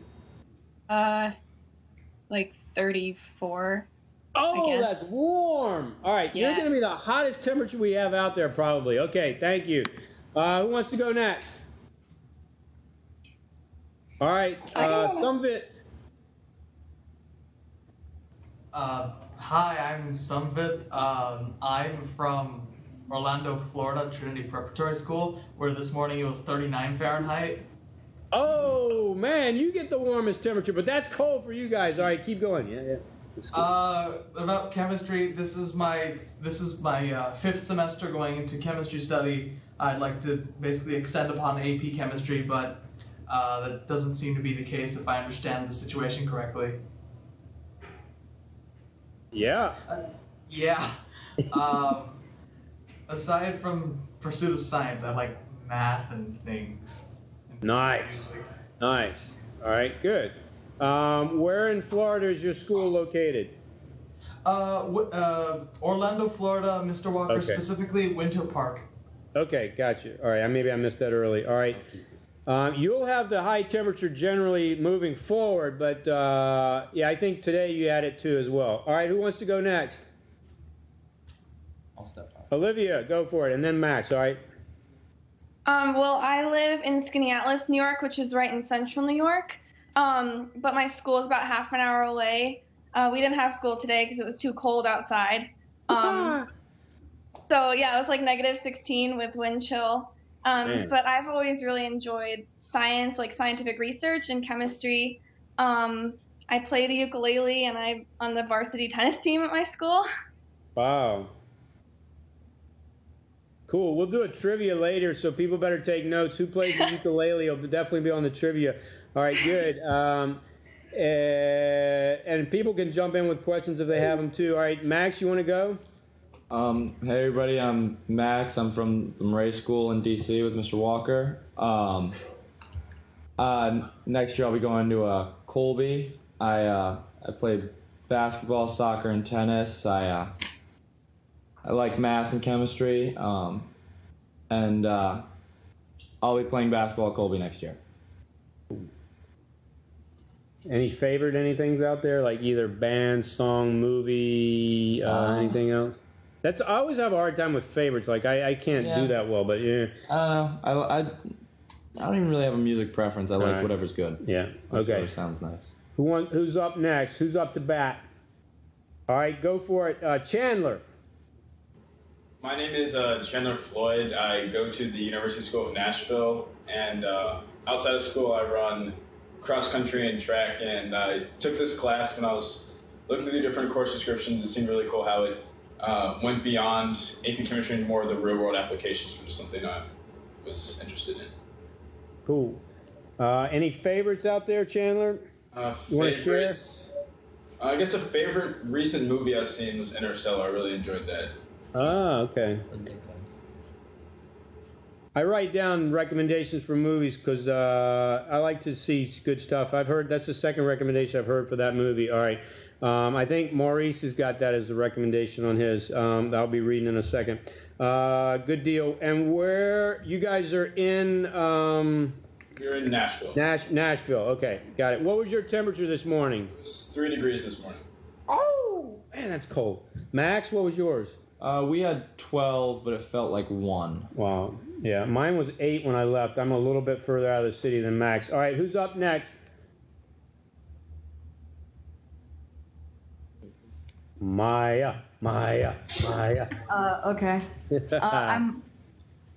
Like 34. Oh, that's warm. All right. Yeah. You're going to be the hottest temperature we have out there probably. Okay, thank you. Who wants to go next? All right, Sumvit. Hi, I'm Sumvit. I'm from Orlando, Florida, Trinity Preparatory School, where this morning it was 39 Fahrenheit. Oh, man, you get the warmest temperature, but that's cold for you guys. All right, keep going. Yeah. About chemistry, this is my fifth semester going into chemistry study. I'd like to basically extend upon AP chemistry, but that doesn't seem to be the case if I understand the situation correctly. Yeah. Aside from pursuit of science, I like math and things. Nice. All right, good. Where in Florida is your school located? Orlando, Florida, Mr. Walker, Okay. Specifically Winter Park. Okay, gotcha. All right, maybe I missed that early. All right. You'll have the high temperature generally moving forward, but yeah, I think today you had it too as well. All right, who wants to go next? I'll step up. Olivia, go for it, and then Max, all right? Well, I live in Skaneateles, New York, which is right in central New York. But my school is about half an hour away. We didn't have school today because it was too cold outside. So yeah, it was like -16 with wind chill. But I've always really enjoyed science, like scientific research and chemistry. I play the ukulele, and I'm on the varsity tennis team at my school. Wow. Cool. We'll do a trivia later, so people better take notes. Who plays the ukulele will definitely be on the trivia. All right, good. And people can jump in with questions if they have them too. All right, Max, you want to go? Hey everybody, I'm Max. I'm from Ray School in DC with Mr. Walker. Next year I'll be going to Colby. I play basketball, soccer, and tennis. I like math and chemistry. And I'll be playing basketball at Colby next year. Any favorite anythings out there, like either band, song, movie, anything else? I always have a hard time with favorites. Like I can't do that well, but yeah. I don't even really have a music preference. I like whatever's good. Yeah. Okay. Whatever sounds nice. Who's up next? Who's up to bat? All right, go for it, Chandler. My name is Chandler Floyd. I go to the University School of Nashville, and outside of school, I run cross country and track. And I took this class when I was looking through the different course descriptions. It seemed really cool how it went beyond AP Chemistry and more of the real world applications, which is something I was interested in. Cool. Any favorites out there, Chandler? You want to share? I guess a favorite recent movie I've seen was Interstellar. I really enjoyed that. Okay. I write down recommendations for movies because I like to see good stuff. I've heard that's the second recommendation I've heard for that movie. All right. I think Maurice has got that as a recommendation on his. I'll be reading in a second. Good deal. And where you guys are in? You're in Nashville. Nashville. Okay, got it. What was your temperature this morning? It was 3 degrees this morning. Oh, man, that's cold. Max, what was yours? We had 12, but it felt like 1. Wow. Yeah, mine was 8 when I left. I'm a little bit further out of the city than Max. All right, who's up next? Maya. Okay.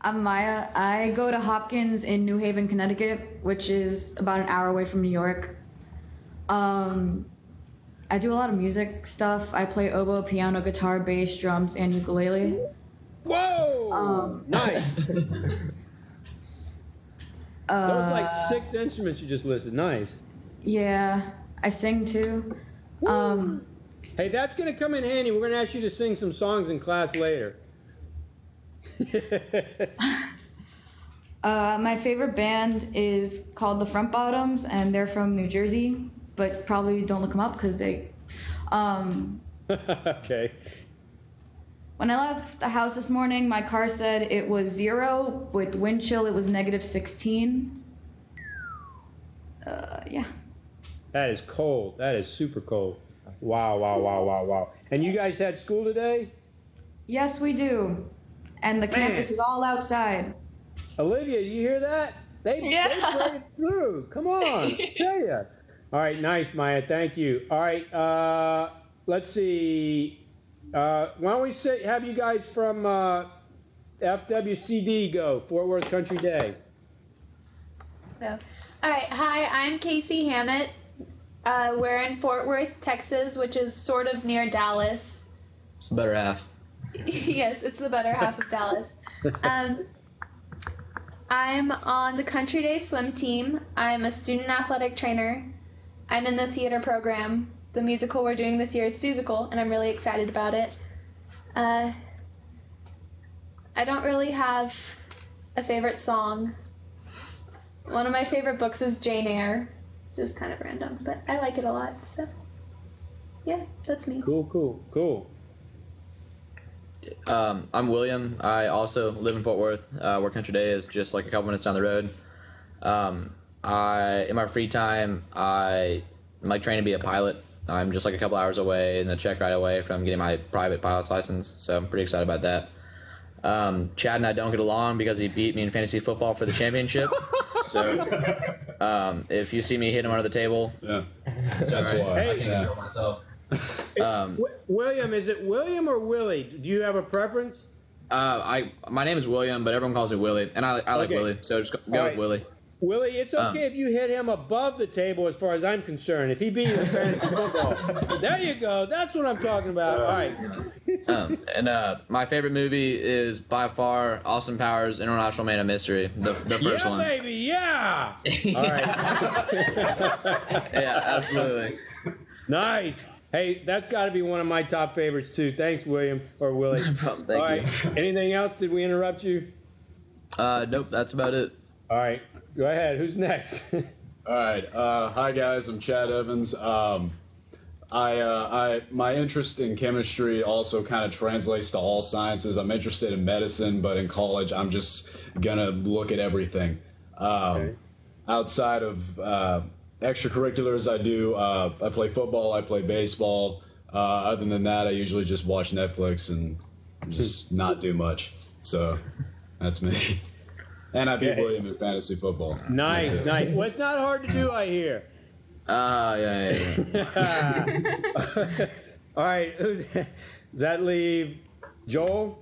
I'm Maya. I go to Hopkins in New Haven, Connecticut, which is about an hour away from New York. I do a lot of music stuff. I play oboe, piano, guitar, bass, drums, and ukulele. Whoa! Nice. That was like 6 instruments you just listed. Nice. Yeah, I sing too. Hey, that's going to come in handy. We're going to ask you to sing some songs in class later. My favorite band is called the Front Bottoms, and they're from New Jersey, but probably don't look them up because they... Okay. When I left the house this morning, my car said it was 0. With wind chill, it was -16. Yeah. That is cold. That is super cold. Wow. And you guys had school today? Yes, we do. And the campus is all outside. Olivia, you hear that? They break through. Come on. I tell you. All right, nice, Maya. Thank you. All right, let's see. Why don't we have you guys from FWCD go, Fort Worth Country Day. So, all right, hi, I'm Casey Hammett. We're in Fort Worth, Texas, which is sort of near Dallas. It's the better half. Yes, it's the better half of Dallas. I'm on the Country Day swim team. I'm a student athletic trainer. I'm in the theater program. The musical we're doing this year is Seussical, and I'm really excited about it. I don't really have a favorite song. One of my favorite books is Jane Eyre. Just kind of random, but I like it a lot, so yeah, that's me. Cool. I'm William. I also live in Fort Worth, where Country Day is just like a couple minutes down the road. In my free time, I like training to be a pilot. I'm just like a couple hours away in the check right away from getting my private pilot's license, so I'm pretty excited about that. Chad and I don't get along because he beat me in fantasy football for the championship. So if you see me hit him under the table, that's why. I can control myself. William, is it William or Willie? Do you have a preference? My name is William, but everyone calls me Willie, and I like Okay. Willie, so just go All with right. Willie. Willie, it's okay if you hit him above the table as far as I'm concerned. If he beat you in fantasy football. There you go. That's what I'm talking about. All right. And my favorite movie is by far Austin Powers' International Man of Mystery, the first Yeah, one. baby, yeah. All right. Yeah, absolutely. Nice. Hey, that's got to be one of my top favorites, too. Thanks, William, or Willie. Thank All right. you. Anything else? Did we interrupt you? Nope, that's about it. All right. Go ahead. Who's next? All right. Hi guys, I'm Chad Evans. My interest in chemistry also kind of translates to all sciences. I'm interested in medicine, but in college, I'm just gonna look at everything. Outside of extracurriculars, I play football, I play baseball. Other than that, I usually just watch Netflix and just not do much. So that's me. And I beat William in fantasy football. Nice, nice. Well, it's not hard to do, I hear. Yeah. All right. Does that leave Joel?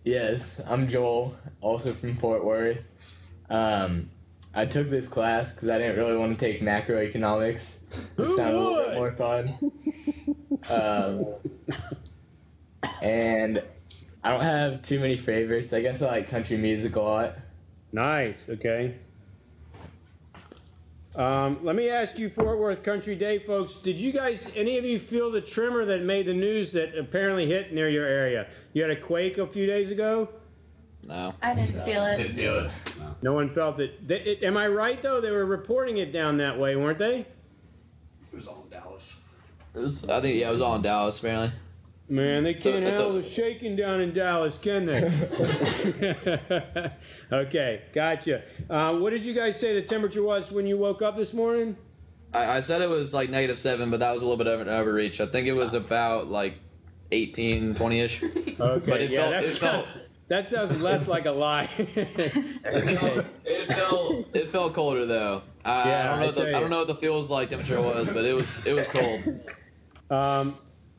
Yes, I'm Joel, also from Fort Worth. I took this class because I didn't really want to take macroeconomics. It sounded a little bit more fun. And I don't have too many favorites. I guess I like country music a lot. Nice. Okay. Let me ask you, Fort Worth Country Day folks, did you guys, any of you feel the tremor that made the news that apparently hit near your area? You had a quake a few days ago? No. I didn't feel it. Didn't feel it. No one felt it. Am I right, though? They were reporting it down that way, weren't they? It was all in Dallas. I think it was all in Dallas, apparently. Man, they can't handle the shaking down in Dallas, can they? Okay, gotcha. What did you guys say the temperature was when you woke up this morning? I said it was like -7, but that was a little bit of an overreach. I think it was about like 18, 20-ish. Okay, But that sounds less like a lie. It felt colder though. I don't know what the feels like temperature was, but it was cold.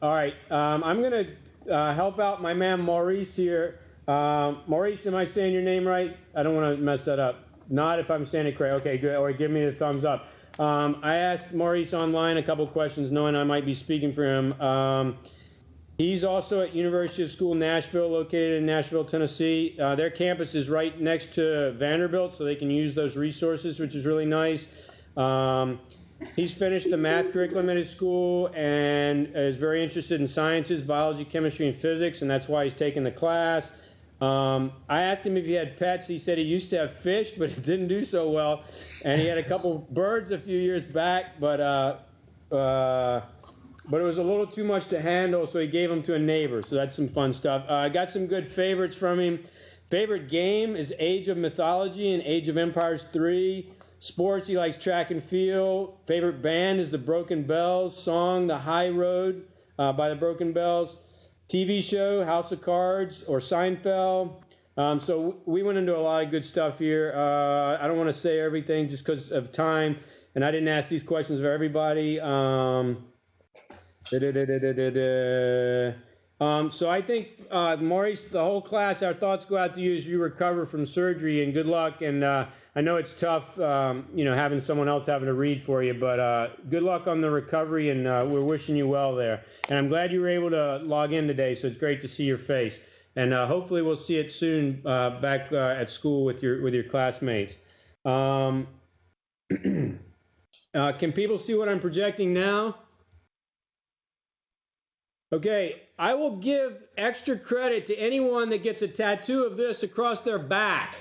All right, I'm going to help out my man Maurice here. Maurice, am I saying your name right? I don't want to mess that up. Not if I'm saying it correct. Okay, good. Or give me the thumbs up. I asked Maurice online a couple questions, knowing I might be speaking for him. He's also at University of School Nashville, located in Nashville, Tennessee. Their campus is right next to Vanderbilt, so they can use those resources, which is really nice. He's finished the math curriculum at his school and is very interested in sciences, biology, chemistry, and physics, and that's why he's taking the class. I asked him if he had pets. He said he used to have fish, but it didn't do so well. And he had a couple birds a few years back, but it was a little too much to handle, so he gave them to a neighbor. So that's some fun stuff. I got some good favorites from him. Favorite game is Age of Mythology and Age of Empires 3. Sports, he likes track and field. Favorite band is the Broken Bells. Song, The High Road by the Broken Bells. TV show, House of Cards or Seinfeld. So we went into a lot of good stuff here. I don't want to say everything just because of time, and I didn't ask these questions of everybody. So I think, Maurice, the whole class, our thoughts go out to you as you recover from surgery, and good luck. And I know it's tough, having someone else having to read for you, but good luck on the recovery, and we're wishing you well there. And I'm glad you were able to log in today, so it's great to see your face. And hopefully we'll see it soon back at school with your classmates. Can people see what I'm projecting now? Okay, I will give extra credit to anyone that gets a tattoo of this across their back.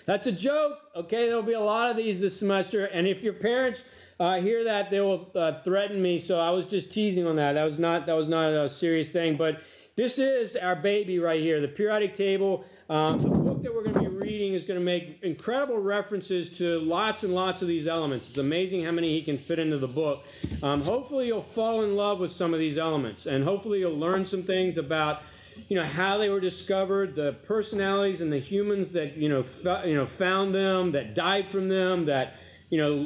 That's a joke. Okay, there'll be a lot of these this semester, and if your parents hear that, they will threaten me. So I was just teasing on that. That was not a serious thing. But this is our baby right here, the periodic table. The book that we're going to be reading is going to make incredible references to lots and lots of these elements. It's amazing how many he can fit into the book. Hopefully you'll fall in love with some of these elements, and hopefully you'll learn some things about how they were discovered, the personalities and the humans that found them, that died from them, that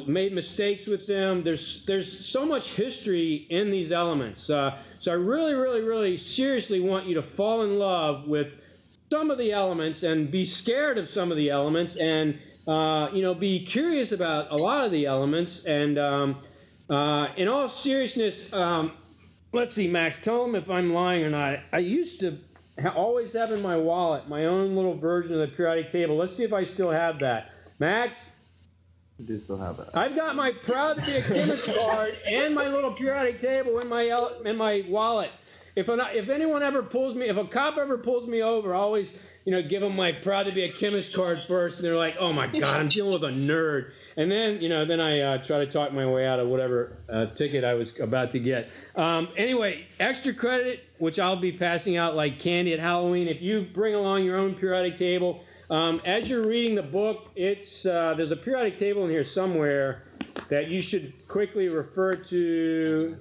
made mistakes with them. There's so much history in these elements. So I really, really, really seriously want you to fall in love with some of the elements and be scared of some of the elements and, be curious about a lot of the elements. And in all seriousness, let's see, Max, tell them if I'm lying or not. I used to always have in my wallet my own little version of the periodic table. Let's see if I still have that. Max? I do still have that. I've got my proud to be a chemist card and my little periodic table in my wallet. If anyone ever pulls me, if a cop ever pulls me over, I always, give them my proud to be a chemist card first, and they're like, oh my God, I'm dealing with a nerd. And then, then I try to talk my way out of whatever ticket I was about to get. Anyway, extra credit, which I'll be passing out like candy at Halloween. If you bring along your own periodic table, as you're reading the book, there's a periodic table in here somewhere that you should quickly refer to.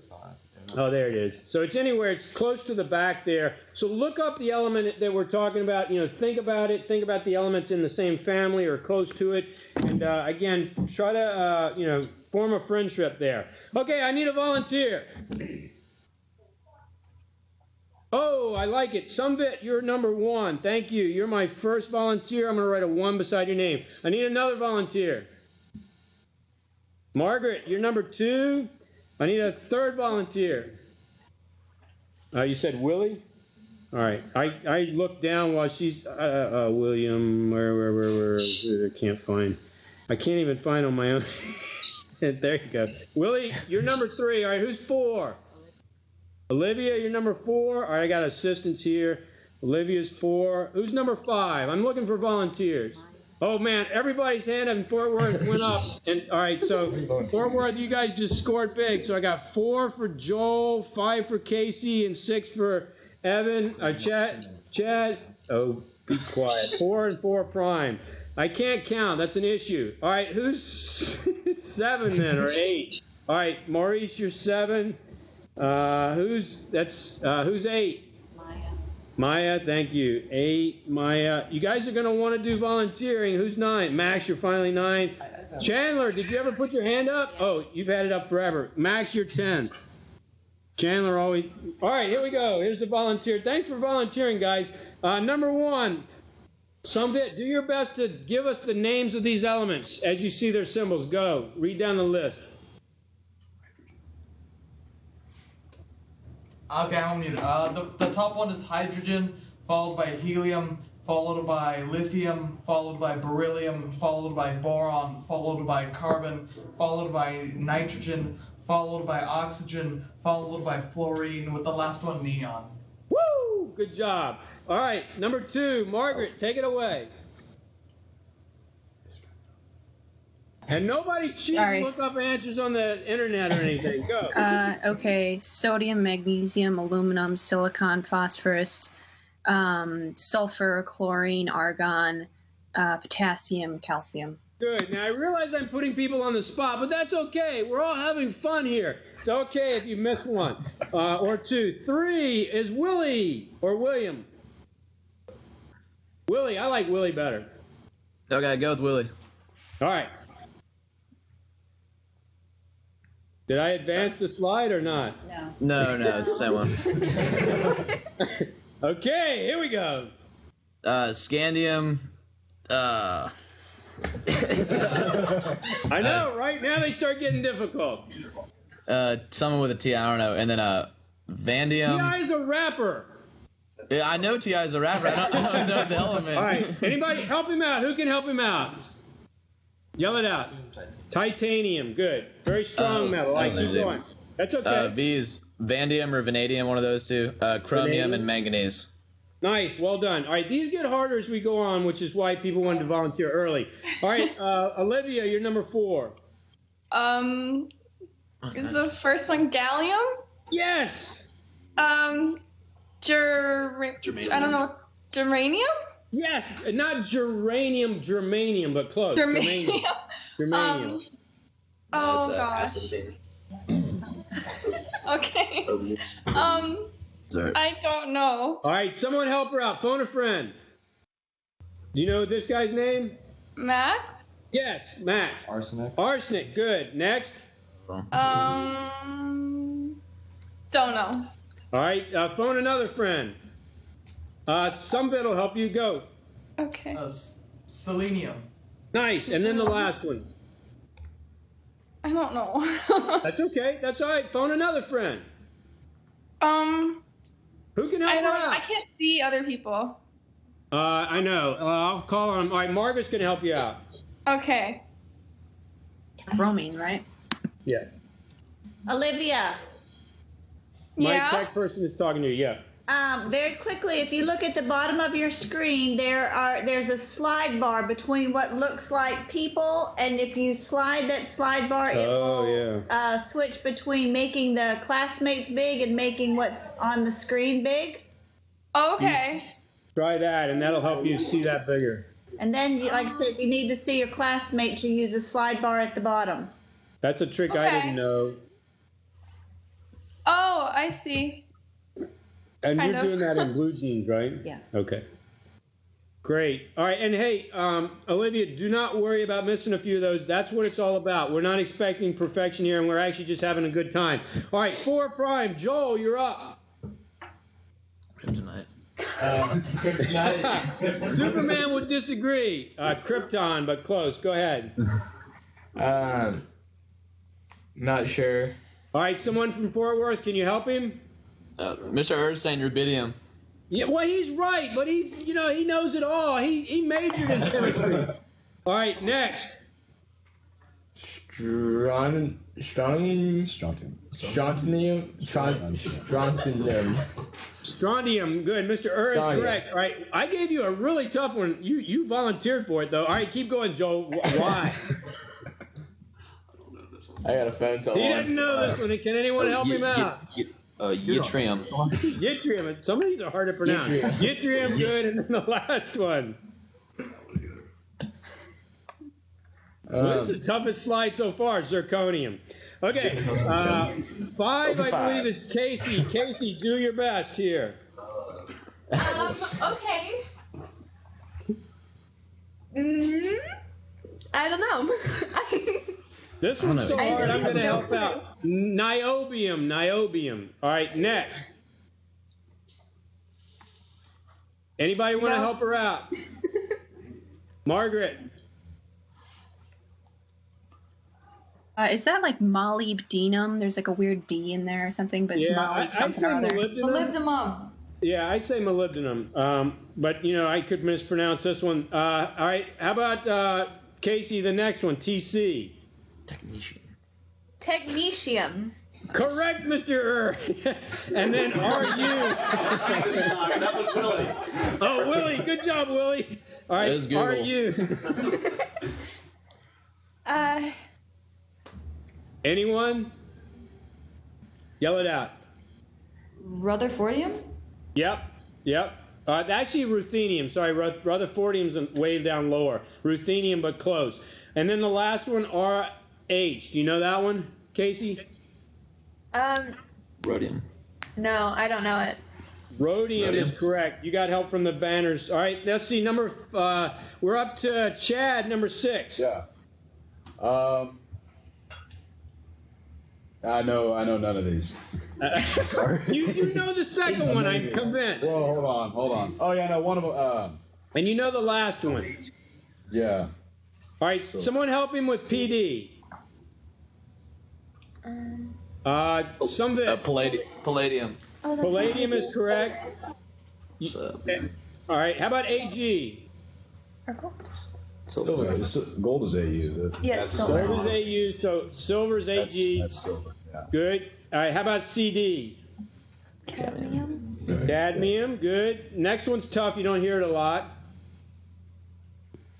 Oh, there it is. So it's anywhere. It's close to the back there. So look up the element that we're talking about. Think about it. Think about the elements in the same family or close to it. And again, try to form a friendship there. Okay, I need a volunteer. Oh, I like it. Sumvit, you're number 1. Thank you. You're my first volunteer. I'm going to write a 1 beside your name. I need another volunteer. Margaret, you're number 2. I need a third volunteer. You said Willie? All right. I looked down while she's William. Where? I can't find. I can't even find on my own. There you go. Willie, you're number 3. All right. Who's 4? Olivia, you're number 4. All right. I got assistants here. Olivia's 4. Who's number 5? I'm looking for volunteers. Oh, man, everybody's hand in Fort Worth went up. And all right, so Fort Worth, you guys just scored big. So I got 4 for Joel, 5 for Casey, and 6 for Evan. Chad. Oh, be quiet. 4 and 4 prime. I can't count. That's an issue. All right, who's 7 then, or 8? All right, Maurice, you're 7. Who's 8? Maya, thank you. 8, Maya. You guys are going to want to do volunteering. Who's 9? Max, you're finally 9. Chandler, did you ever put your hand up? Oh, you've had it up forever. Max, you're 10. Chandler always. All right, here we go. Here's the volunteer. Thanks for volunteering, guys. Number 1, Sumvit, do your best to give us the names of these elements as you see their symbols. Go. Read down the list. Okay, I'm muted. The top one is hydrogen, followed by helium, followed by lithium, followed by beryllium, followed by boron, followed by carbon, followed by nitrogen, followed by oxygen, followed by fluorine, with the last one neon. Woo! Good job. All right, number 2, Margaret, take it away. And nobody cheat and look up answers on the internet or anything. Go. Okay. Sodium, magnesium, aluminum, silicon, phosphorus, sulfur, chlorine, argon, potassium, calcium. Good. Now, I realize I'm putting people on the spot, but that's okay. We're all having fun here. It's okay if you miss one or 2. 3 is Willie or William. Willie. I like Willie better. Okay, go with Willie. All right. Did I advance the slide or not? No, it's the same one. Okay, here we go. Scandium. I know, right? Now they start getting difficult. Someone with a T, I don't know. And then Vandium. T.I. is a rapper. Yeah, I know T.I. is a rapper. I don't know the element. All right, anybody help him out? Who can help him out? Yell it out. Titanium, good. Very strong metal. I keep going. That's okay. V is vanadium or vanadium, one of those two. Chromium and manganese. Nice, well done. All right, these get harder as we go on, which is why people wanted to volunteer early. All right, Olivia, you're number 4. Is the first one gallium? Yes. I don't know. Germanium? Yes, not germanium, but close. Germanium. Germanium. Oh gosh. Okay. I don't know. All right, someone help her out. Phone a friend. Do you know this guy's name? Max? Yes, Max. Arsenic. Arsenic, good. Next. Don't know. All right, phone another friend. Some bit will help you go. Okay. Selenium. Nice, and then the last one. I don't know. That's okay. That's all right. Phone another friend. Who can help her out? I can't see other people. I know. I'll call on. All right, Margaret's gonna help you out. Okay. Bromine, right? Yeah. Olivia. My tech person is talking to you. Yeah. Very quickly, if you look at the bottom of your screen, there's a slide bar between what looks like people, and if you slide that slide bar, it will switch between making the classmates big and making what's on the screen big. Okay. Try that, and that'll help you see that bigger. And then, like I said, if you need to see your classmates, you use a slide bar at the bottom. That's a trick I didn't know. Oh, I see. And you're doing that in blue jeans, right? Yeah. Okay. Great. All right. And hey, Olivia, do not worry about missing a few of those. That's what it's all about. We're not expecting perfection here, and we're actually just having a good time. All right. 4 prime. Joel, you're up. Kryptonite. Kryptonite. Superman would disagree. Krypton, but close. Go ahead. Not sure. All right. Someone from Fort Worth, can you help him? Mr. Earth saying rubidium. Yeah, well, he's right, but he knows it all. He majored in chemistry. All right, next. Strontium. Strontium, good. Mr. Ur is correct. All right, I gave you a really tough one. You volunteered for it, though. All right, keep going, Joel. Why? I got a phone someone. He doesn't know this one. Can anyone help him out? Yttrium. Yttrium. Some of these are hard to pronounce. Yttrium, good. And then the last one. This is the toughest slide so far, zirconium. Okay, 5, I believe, is Casey. Casey, do your best here. Okay. I don't know. This one's so hard, I'm going to help out. Niobium. All right, next. Anybody want to help her out? Margaret. Is that like molybdenum? There's like a weird D in there or something, but it's molly something or other. Molybdenum. Yeah, I say molybdenum. But, I could mispronounce this one. All right, how about Casey, the next one, TC? Technetium. Correct, Mr. Ur. And then RU. That was Willie. Oh, Willie. Good job, Willie. All right, RU. Anyone? Yell it out. Rutherfordium? Yep. Actually, ruthenium. Sorry, Rutherfordium's way down lower. Ruthenium, but close. And then the last one, RH. Do you know that one, Casey? Rhodium. No, I don't know it. Rhodium is correct. You got help from the banners. All right, let's see. We're up to Chad, number 6. Yeah. I know none of these. Sorry. You know the second one, I'm convinced. Whoa, hold on. Oh yeah, no, one of them. And you know the last one. Yeah. All right, someone help him with PD. Some of it. Palladium. Oh, Palladium is correct. All right, how about AG? Or gold? Silver. Gold is AU. Yes, silver. Gold is AU, so silver is AG. That's silver. Yeah. Good. All right, how about CD? Cadmium, good. Next one's tough. You don't hear it a lot.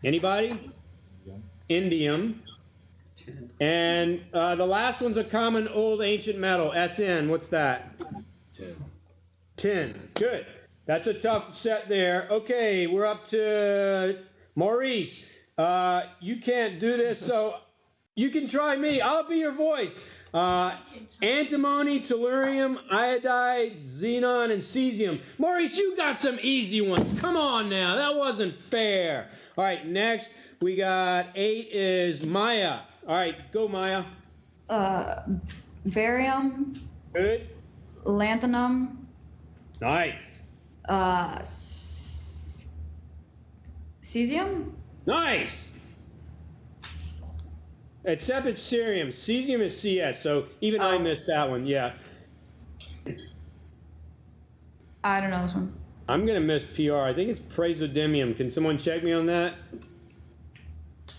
Anybody? Indium. And the last one's a common old ancient metal, SN. What's that? Tin. Good. That's a tough set there. Okay, we're up to Maurice. You can't do this, so you can try me. I'll be your voice. Antimony, tellurium, iodide, xenon, and cesium. Maurice, you got some easy ones. Come on now. That wasn't fair. All right, next we got 8 is Maya. All right, go Maya. Barium. Good. Lanthanum. Nice. Cesium. Nice. Except it's cerium. Cesium is CS, so even I missed that one. Yeah. I don't know this one. I'm gonna miss PR. I think it's praseodymium. Can someone check me on that?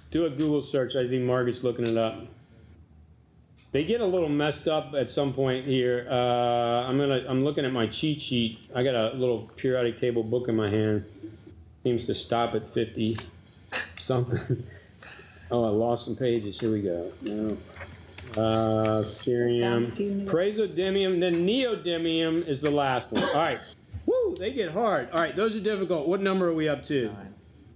Do a Google search. I think Margaret's looking it up. They get a little messed up at some point here. I'm looking at my cheat sheet. I got a little periodic table book in my hand. Seems to stop at 50 something. Oh, I lost some pages. Here we go. No. Cerium, praseodymium, then neodymium is the last one. All right. Woo, they get hard. All right, those are difficult. What number are we up to?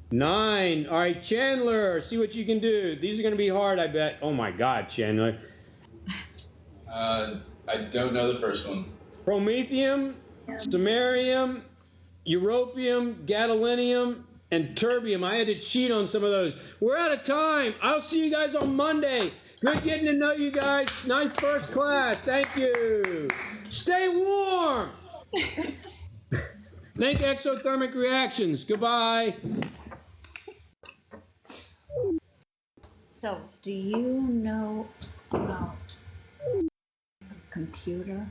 9. All right, Chandler, see what you can do. These are going to be hard, I bet. Oh, my God, Chandler. I don't know the first one. Promethium, samarium, europium, gadolinium, and terbium. I had to cheat on some of those. We're out of time. I'll see you guys on Monday. Good getting to know you guys. Nice first class. Thank you. Stay warm. Think exothermic reactions. Goodbye. So, do you know about a computer?